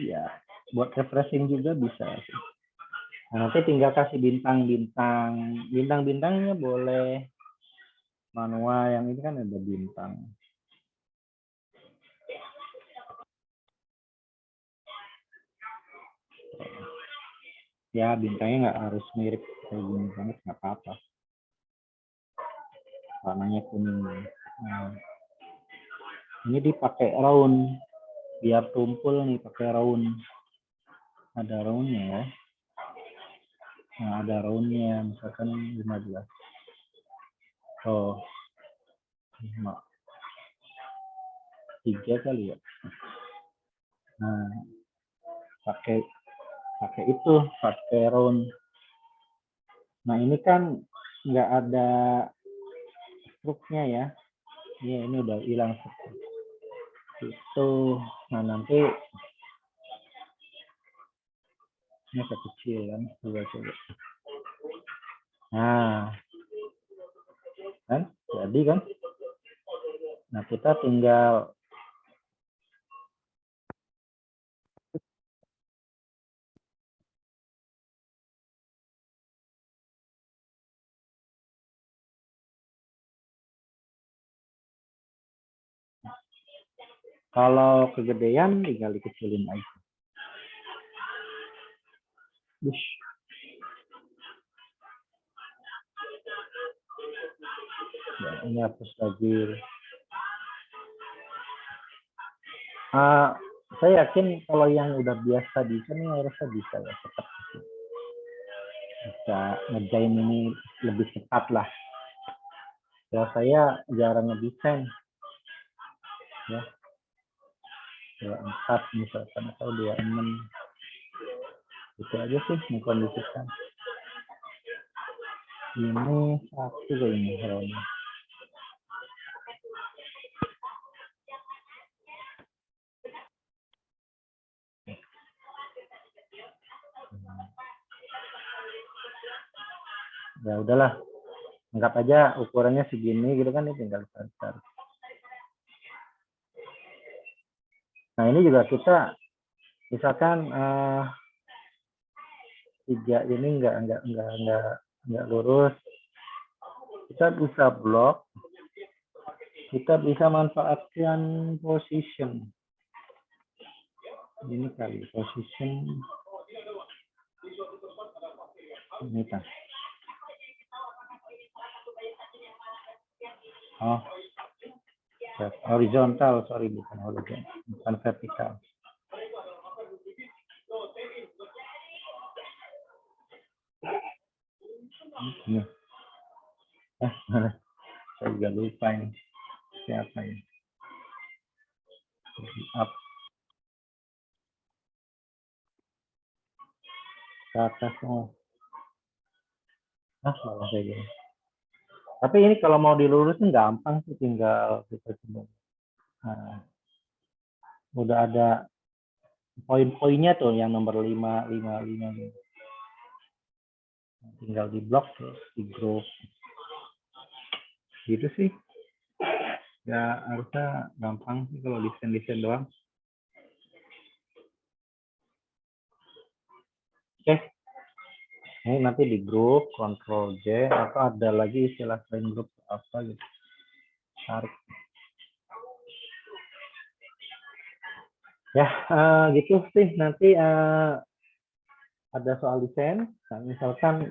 Ya, buat refreshing juga bisa. Nah, nanti tinggal kasih bintang-bintang. Bintang-bintangnya boleh manual, yang ini kan ada bintang. Ya, bintangnya nggak harus mirip kayak gini banget, nggak apa-apa. Warnanya kuning. Nah, ini dipakai round, biar tumpul nih pakai round. Ada roundnya ya. Nah, ada roundnya, misalkan 15. Oh, 5. 3 kali ya. Nah, pakai itu, pakai round. Nah, ini kan nggak ada struknya ya. Ini udah hilang struknya. Itu, nah nanti ini kekecilan, coba. Nah, kan jadi kan. Nah, kita tinggal kalau kegedean tinggal dikecilin aja. Ya, ini hapus lagi. Saya yakin kalau yang udah biasa desain ini harusnya bisa ya, cepat. Bisa ngerjain ini lebih cepat lah. Kalau saya jarang ngedesain ya, 24 misalkan atau 26, itu aja sih mengkondisikan. Ini satu kayaknya roundnya. Ya udahlah, anggap aja ukurannya segini gitu kan, ini tinggal tarik. Nah ini juga kita misalkan 3 ini enggak lurus, kita bisa blok, kita bisa manfaatkan position. Ini kali position ini kan. Oh, horizontal, sorry, bukan horizontal, bukan vertikal. Ini. Saya juga lupa ini siapa ya. Up ke atas semua. Malah saya gini. Tapi ini kalau mau dilurusin gampang sih, tinggal kita coba. Nah, udah ada poin-poinnya tuh yang nomor 5. Tinggal di blok terus di grup. Gitu sih. Ya harusnya gampang sih kalau desain doang. Oke. Ini nanti di grup Ctrl J atau ada lagi istilah selain grup apa gitu. Tarik. Ya gitu sih nanti ada soal desain. Nah, misalkan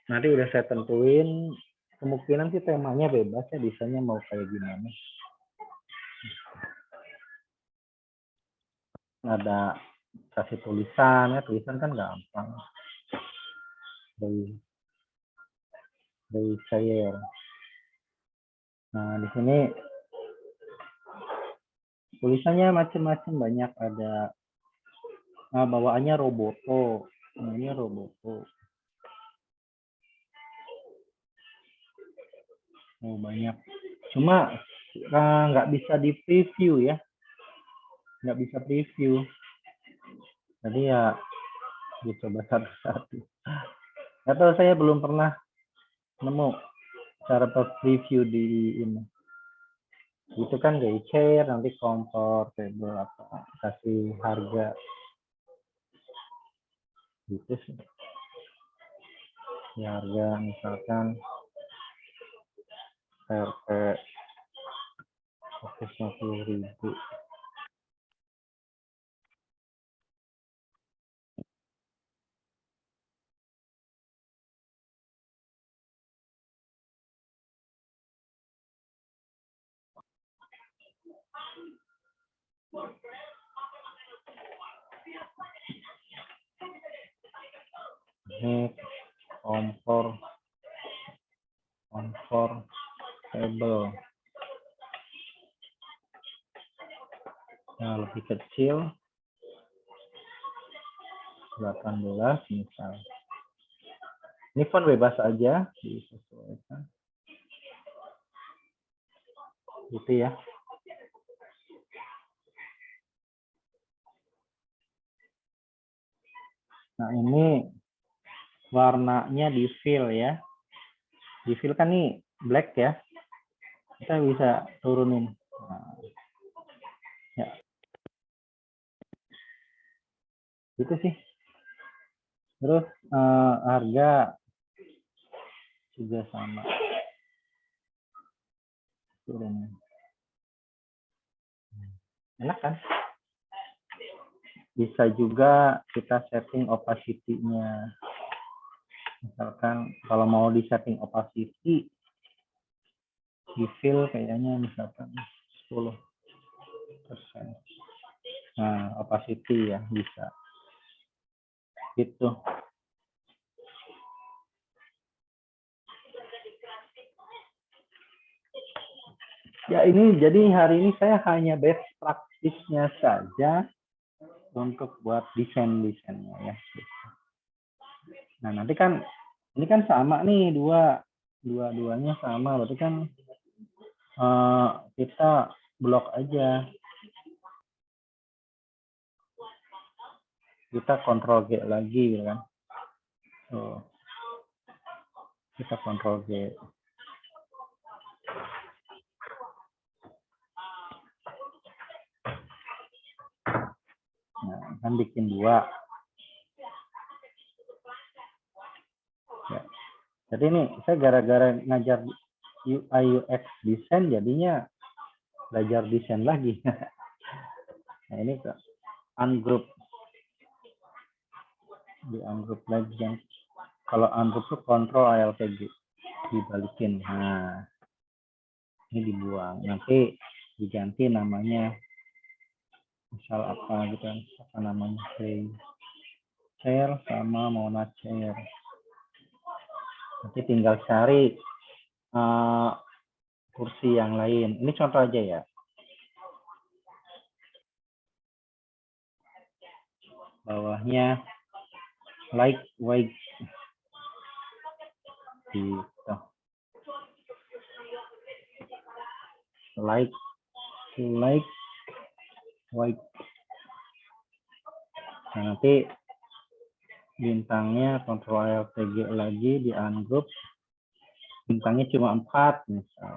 nanti udah saya tentuin, kemungkinan sih temanya bebas ya, desainnya mau kayak gimana. Ada kasih tulisan ya, tulisan kan gampang. Dari share. Nah, di sini tulisannya macam-macam, banyak, ada bawaannya Roboto. Nah, ini Roboto. Oh, banyak. Cuma nggak bisa di preview ya. Nggak bisa preview. Jadi ya dicoba satu-satu. Atau saya belum pernah nemu cara preview di ini. Itu kan dari share, nanti kompor, table, apa, kasih harga. Gitu sih. Ya, harga misalkan RP 150.000. Ini kompor table. Nah, lebih kecil 18 misal. Ini font bebas aja, disesuaikan. Gitu ya. Nah, ini warnanya di fill ya. Di fill kan nih black ya. Kita bisa turunin. Nah, ya. Gitu sih. Terus harga juga sama. Turunin. Enak kan? Bisa juga kita setting opacity-nya. Misalkan kalau mau di setting opacity, di fill kayaknya misalkan 10%. Nah, opacity ya bisa. Gitu. Ya, ini jadi hari ini saya hanya best practice-nya saja untuk buat desainnya ya. Nah, nanti kan ini kan sama nih, dua-duanya sama, berarti kan kita blok aja. Kita Ctrl G lagi kan. So, kita Ctrl G. Nah, kan bikin dua. Ya. Jadi ini saya gara-gara ngajar UI UX desain jadinya belajar desain lagi. Nah, ini ke ungroup. Di ungroup lagi kan. Kalau ungroup itu Ctrl Alt G. Dibalikin. Nah, ini dibuang. Nanti diganti namanya. Misal apa gitu kan. Apa namanya? Share sama Monad share. Nanti tinggal cari kursi yang lain. Ini contoh aja ya. Bawahnya white gitu. Like white. Nah, nanti bintangnya Ctrl Alt G lagi di ungroup. Bintangnya cuma 4 misal.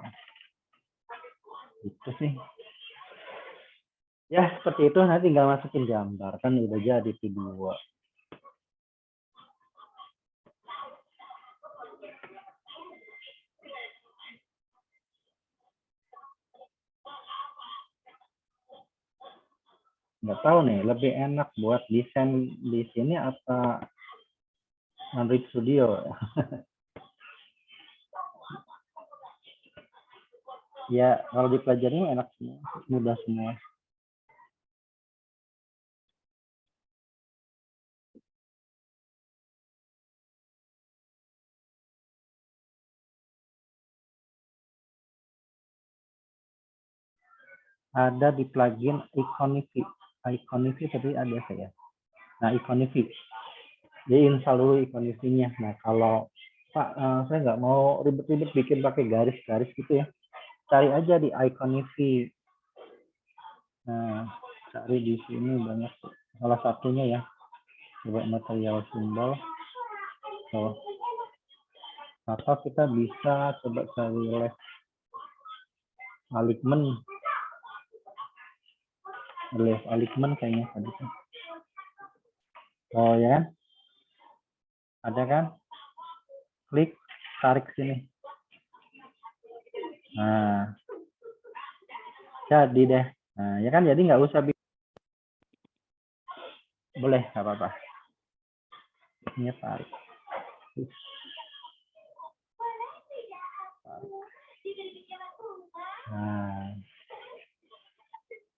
Itu sih. Ya, seperti itu. Nanti tinggal masukin gambar. Kan udah jadi video. Nggak tahu nih, lebih enak buat desain di sini apa Android Studio? Ya, kalau dipelajari enak semua, mudah semua. Ada di plugin Iconify. Iconify tadi ada saya. Nah, Iconify. Jadi install dulu Iconify-nya. Nah, kalau Pak, saya nggak mau ribet-ribet bikin pakai garis-garis gitu ya. Cari aja di Iconify. Nah, cari di sini banyak. Salah satunya ya. Coba material simbol. So, atau kita bisa coba cari les Aligment. Les Aligment kayaknya tadi. Oh ya kan? Ada kan? Klik, tarik sini. Nah, jadi deh. Nah, ya kan? Jadi nggak usah boleh, nggak apa-apa. Ini tarik. Nah,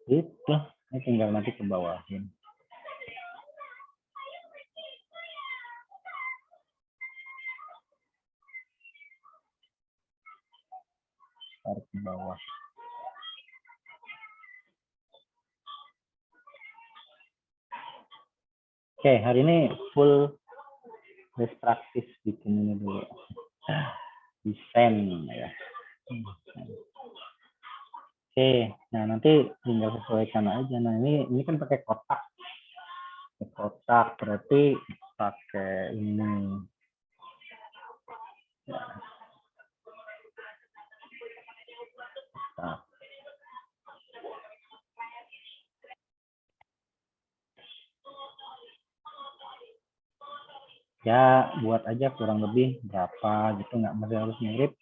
itu. Ini tinggal nanti ke bawahin. Tarik ke bawah. Oke, hari ini full best practice bikin ini dulu. Desain ya. Oke, nah nanti tinggal sesuaikan aja. Nah ini kan pakai kotak. Kotak berarti pakai ini. Ya. Nah. Ya buat aja kurang lebih berapa gitu, nggak mesti harus mirip.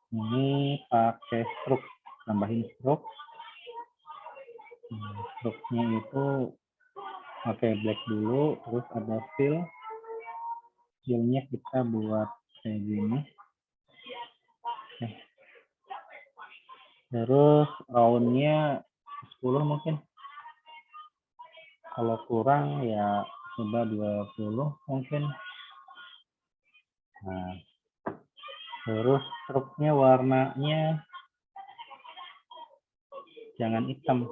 Ini pakai stroke, tambahin stroke. Stroke-nya itu pakai black dulu, terus ada fill. Fill-nya kita buat kayak gini. Terus round-nya 10 mungkin. Kalau kurang ya coba 20 mungkin. Nah, terus stroke-nya warnanya jangan hitam.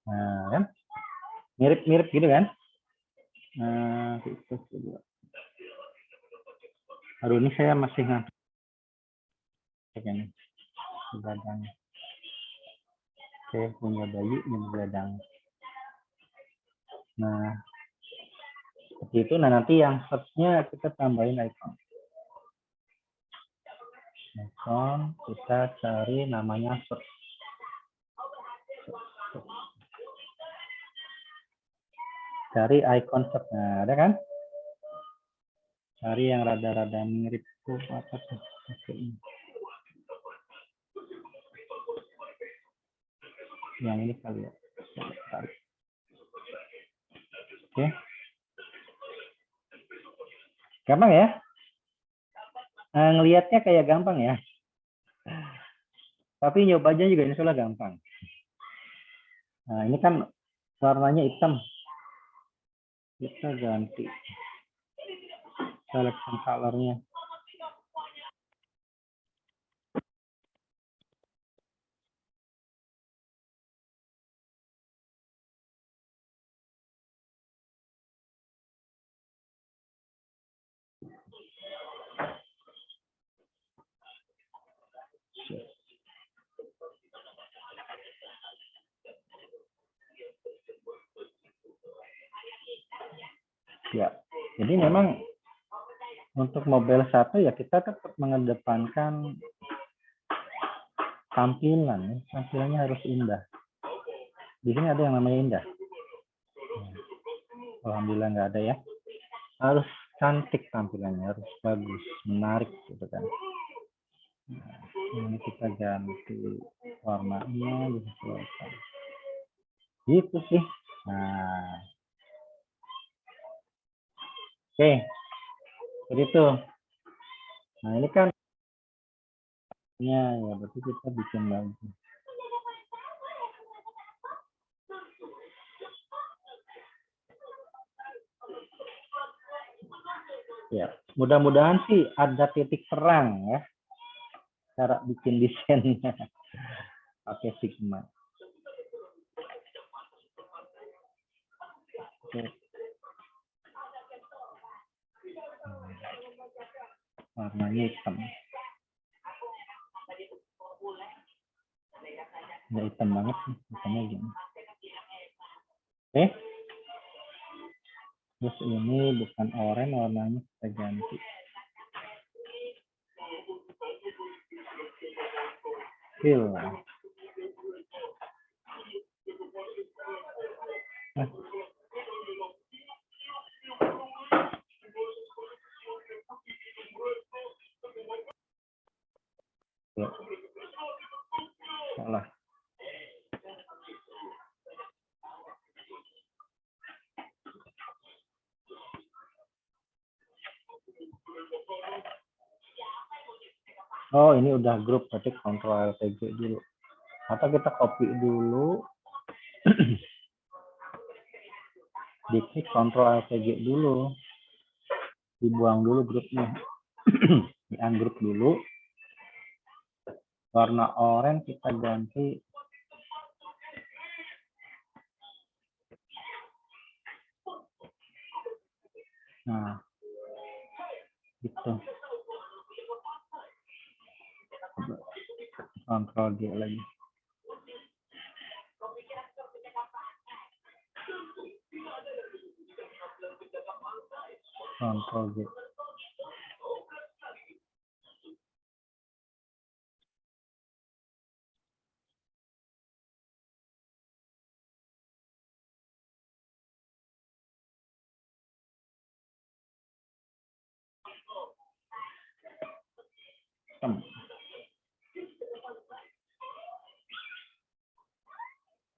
Nah, kan? Mirip-mirip gitu kan? Nah, itu juga. Aduh, ini saya masih ngantuk. Ini begadang. Saya punya bayi yang begadang. Nah, seperti itu. Nah, nanti yang search-nya kita tambahin icon. Icon, kita cari namanya search. Cari icon search. Nah, ada kan? Cari yang rada-rada mirip tuh apa tuh? Oke. Yang ini kali ya. Oke. Gampang ya? Ngelihatnya kayak gampang ya. Tapi nyobanya juga insya Allah gampang. Nah, ini kan warnanya hitam. Kita ganti selection color-nya. Ya, jadi memang untuk mobile 1 ya kita tetap mengedepankan tampilan. Tampilannya harus indah. Di sini ada yang namanya indah. Alhamdulillah nggak ada ya. Harus cantik tampilannya, harus bagus, menarik gitu kan. Nah, ini kita ganti warnanya disesuaikan. Gitu sih. Nah, oke, jadi itu. Nah, ini kan ya berarti kita bikin lagi. Ya, mudah-mudahan sih ada titik terang ya cara bikin desainnya pakai Figma. Oke. Warnanya hitam. Nggak hitam banget sih, hitamnya gini. Oke. Terus ini bukan oranye, warnanya kita ganti. Fill. Nah. Ya. Salah. Oh, ini udah grup, berarti Ctrl Alt G dulu. Atau kita copy dulu. Diklik Ctrl Alt G dulu. Dibuang dulu grupnya. Di ungroup dulu. Warna oranye kita ganti. Nah, gitu. Ctrl G lagi. Ctrl G.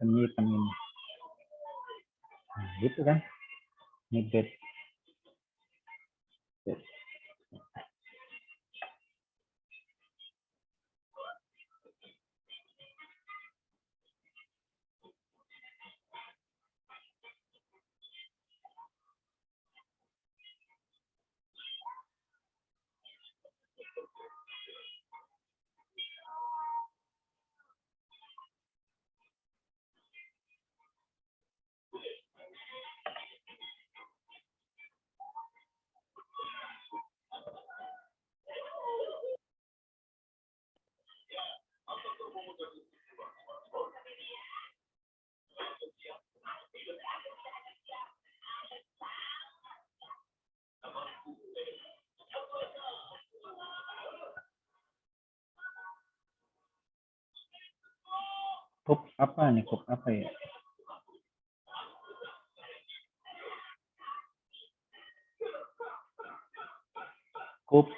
Ini hitam ini. Nah, gitu kan. Ini bed. Kup apa nih? Kup apa ya? Kup.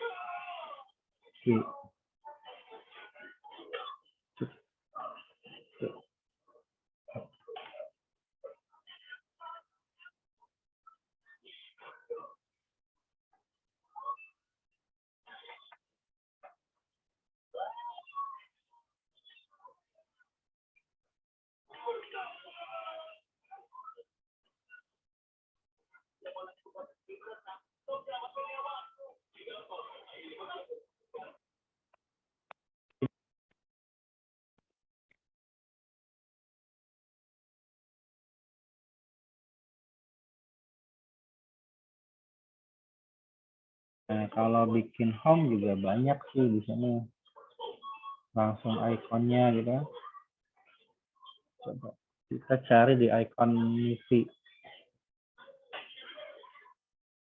Nah, kalau bikin home juga banyak sih di sini. Langsung ikonnya gitu. Coba kita cari di icon misi.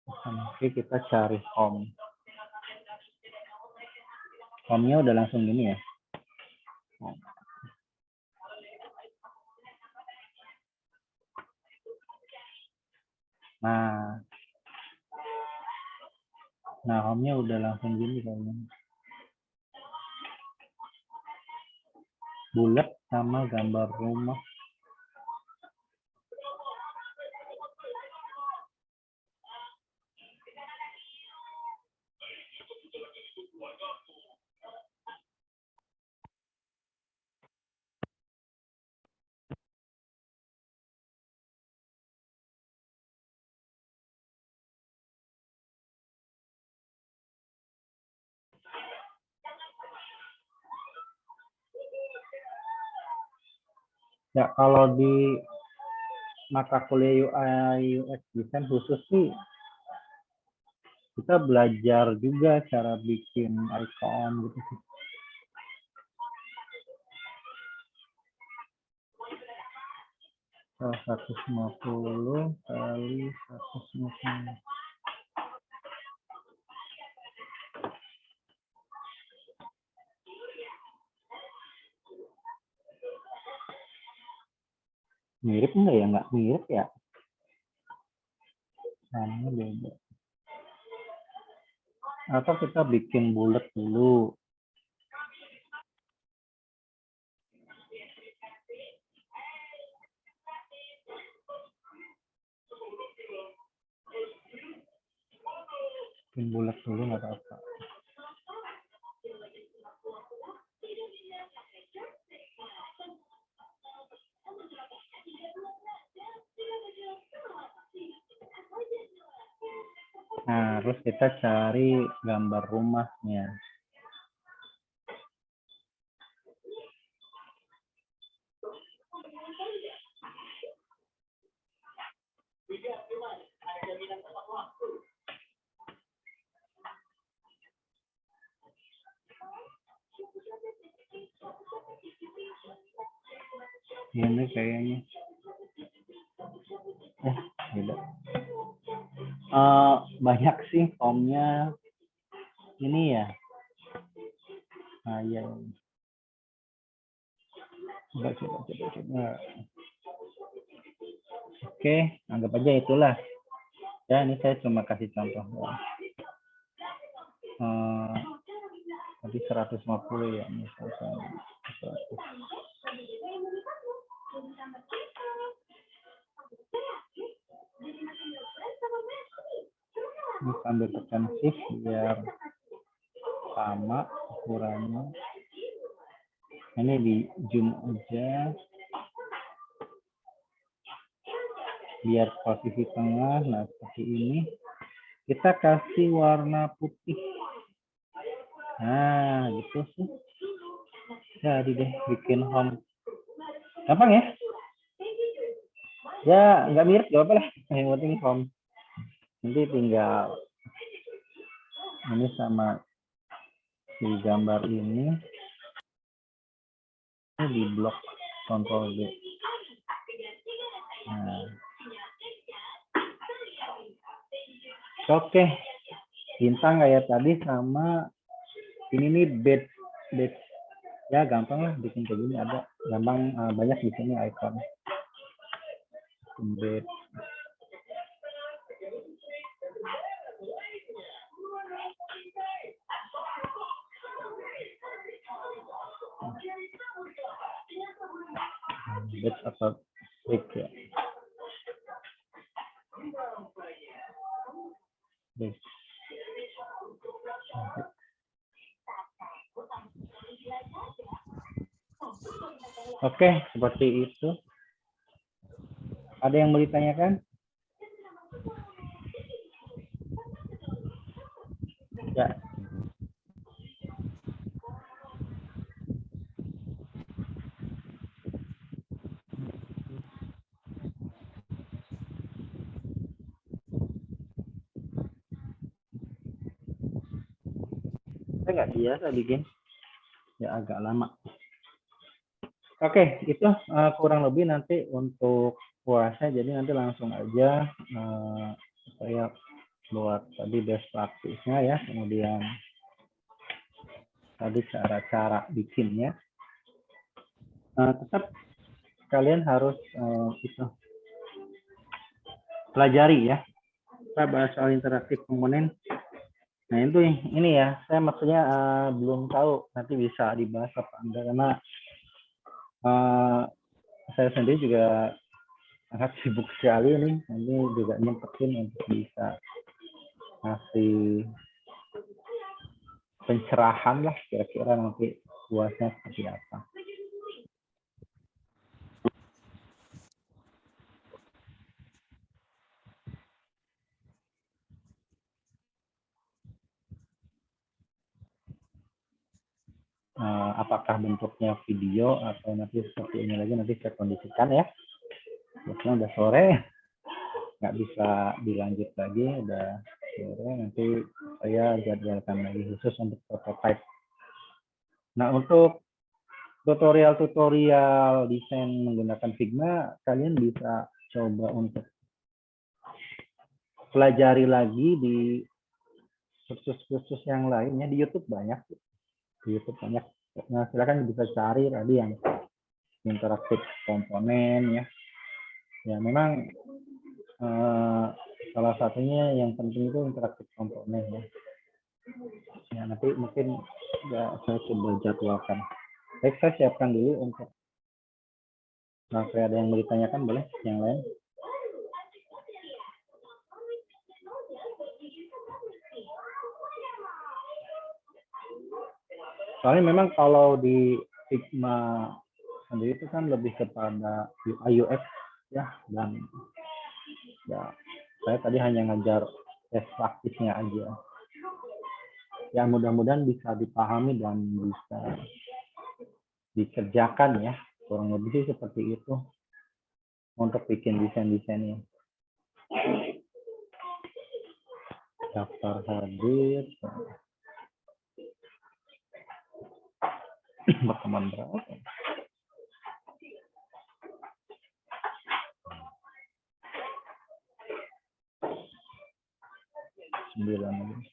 Nanti kita cari home. Home-nya udah langsung gini ya. Nah, home-nya udah langsung gini kayaknya. bulat sama gambar rumah. Ya, kalau di mata kuliah UI UX design khusus sih kita belajar juga cara bikin icon gitu sih. So, 150 kali 150. Mirip enggak ya? Nggak mirip ya? Sama beda. Atau kita bikin bulat dulu. Bikin bulat dulu nggak apa-apa. Nah, terus kita cari gambar rumahnya. Ini kayaknya. Beda. Banyak sih formnya. Ini ya. Nah, ya. Coba. Oke, anggap aja itulah. Ya, ini saya cuma kasih contoh. Tadi 150 ya, misalkan 100. Ini sambil tekan shift biar sama ukurannya. Ini di zoom aja biar posisi tengah. Nah, seperti ini kita kasih warna putih. Nah, gitu sih. Jadi deh bikin home. Gampang ya? Ya, nggak mirip gak apa lah. Yang penting home. Nanti tinggal ini sama di gambar ini di blok Ctrl D. Nah. Oke, bintang kayak tadi sama ini nih bed. Ya gampang lah bikin kayak gini, ada gampang, banyak di sini icon bed. Bed atau brick ya. Bed. Oke, seperti itu. Ada yang mau ditanyakan? Ya. Saya nggak biasa bikin. Ya agak lama. Oke, itu kurang lebih nanti untuk puasa. Jadi nanti langsung aja saya buat tadi best practice-nya ya, kemudian tadi cara-cara bikinnya. Tetap kalian harus itu pelajari ya. Kita bahas soal interaktif komponen. Nah itu ini ya, saya maksudnya belum tahu nanti bisa dibahas apa enggak, karena Saya sendiri juga sangat sibuk sekali nih. Nanti juga nyempetin untuk bisa ngasih pencerahan lah kira-kira nanti puasnya seperti apa. Apakah bentuknya video atau nanti seperti ini lagi, nanti saya kondisikan ya. Biasanya udah sore, nggak bisa dilanjut lagi, udah sore, nanti saya jadwalkan lagi khusus untuk prototype. Nah, untuk tutorial desain menggunakan Figma, kalian bisa coba untuk pelajari lagi di kursus-kursus yang lainnya. Di YouTube banyak. Nah, silakan bisa cari tadi yang interaktif komponen ya. Ya, memang salah satunya yang penting itu interaktif komponen ya. Ya, nanti mungkin ya, saya coba jadwalkan. Baik, saya siapkan dulu untuk ada yang mau ditanyakan, boleh yang lain. Soalnya memang kalau di Figma sendiri itu kan lebih kepada UI UX ya, dan ya saya tadi hanya ngajar tes praktisnya aja. Ya mudah-mudahan bisa dipahami dan bisa dikerjakan ya, kurang lebih sih seperti itu untuk bikin desain-desainnya. Daftar hadir. Berteman berapa? 9.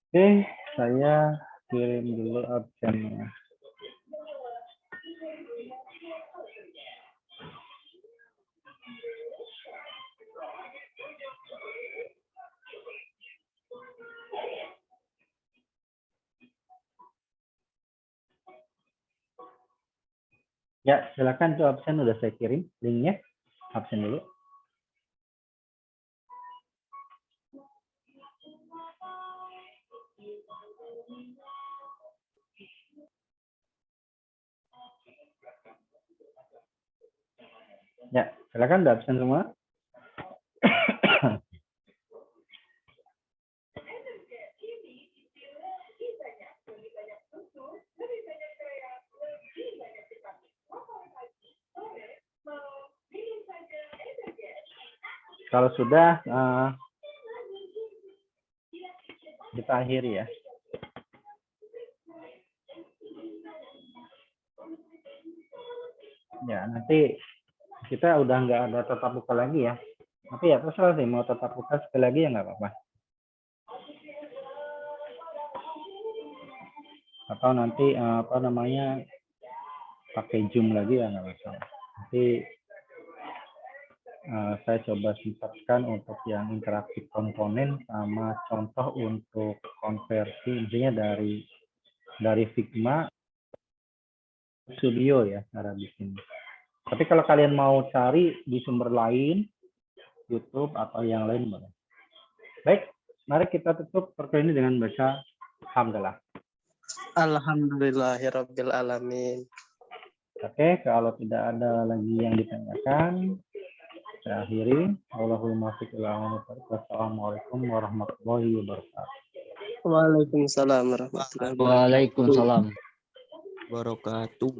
Oke, saya kirim dulu absennya. Ya, silakan tuh absen udah saya kirim linknya. Absen dulu. Ya, silakan udah absen semua. Kalau sudah, kita akhiri ya. Ya, nanti kita udah nggak ada tatap muka lagi ya. Tapi ya terserah sih, mau tatap muka sekali lagi ya nggak apa-apa. Atau nanti pakai Zoom lagi ya nggak masalah. Nanti saya coba singkatkan untuk yang interaktif komponen sama contoh untuk konversi, misalnya dari Figma Studio ya cara bikin. Tapi kalau kalian mau cari di sumber lain, YouTube atau yang lain boleh. Baik, mari kita tutup pertemuan ini dengan baca Alhamdulillah. Alhamdulillahirabbil alamin. Oke, kalau tidak ada lagi yang ditanyakan, saya akhiri. Wassalamualaikum warahmatullahi wabarakatuh. Waalaikumsalam warahmatullahi wabarakatuh. Waalaikumsalam wabarakatuh.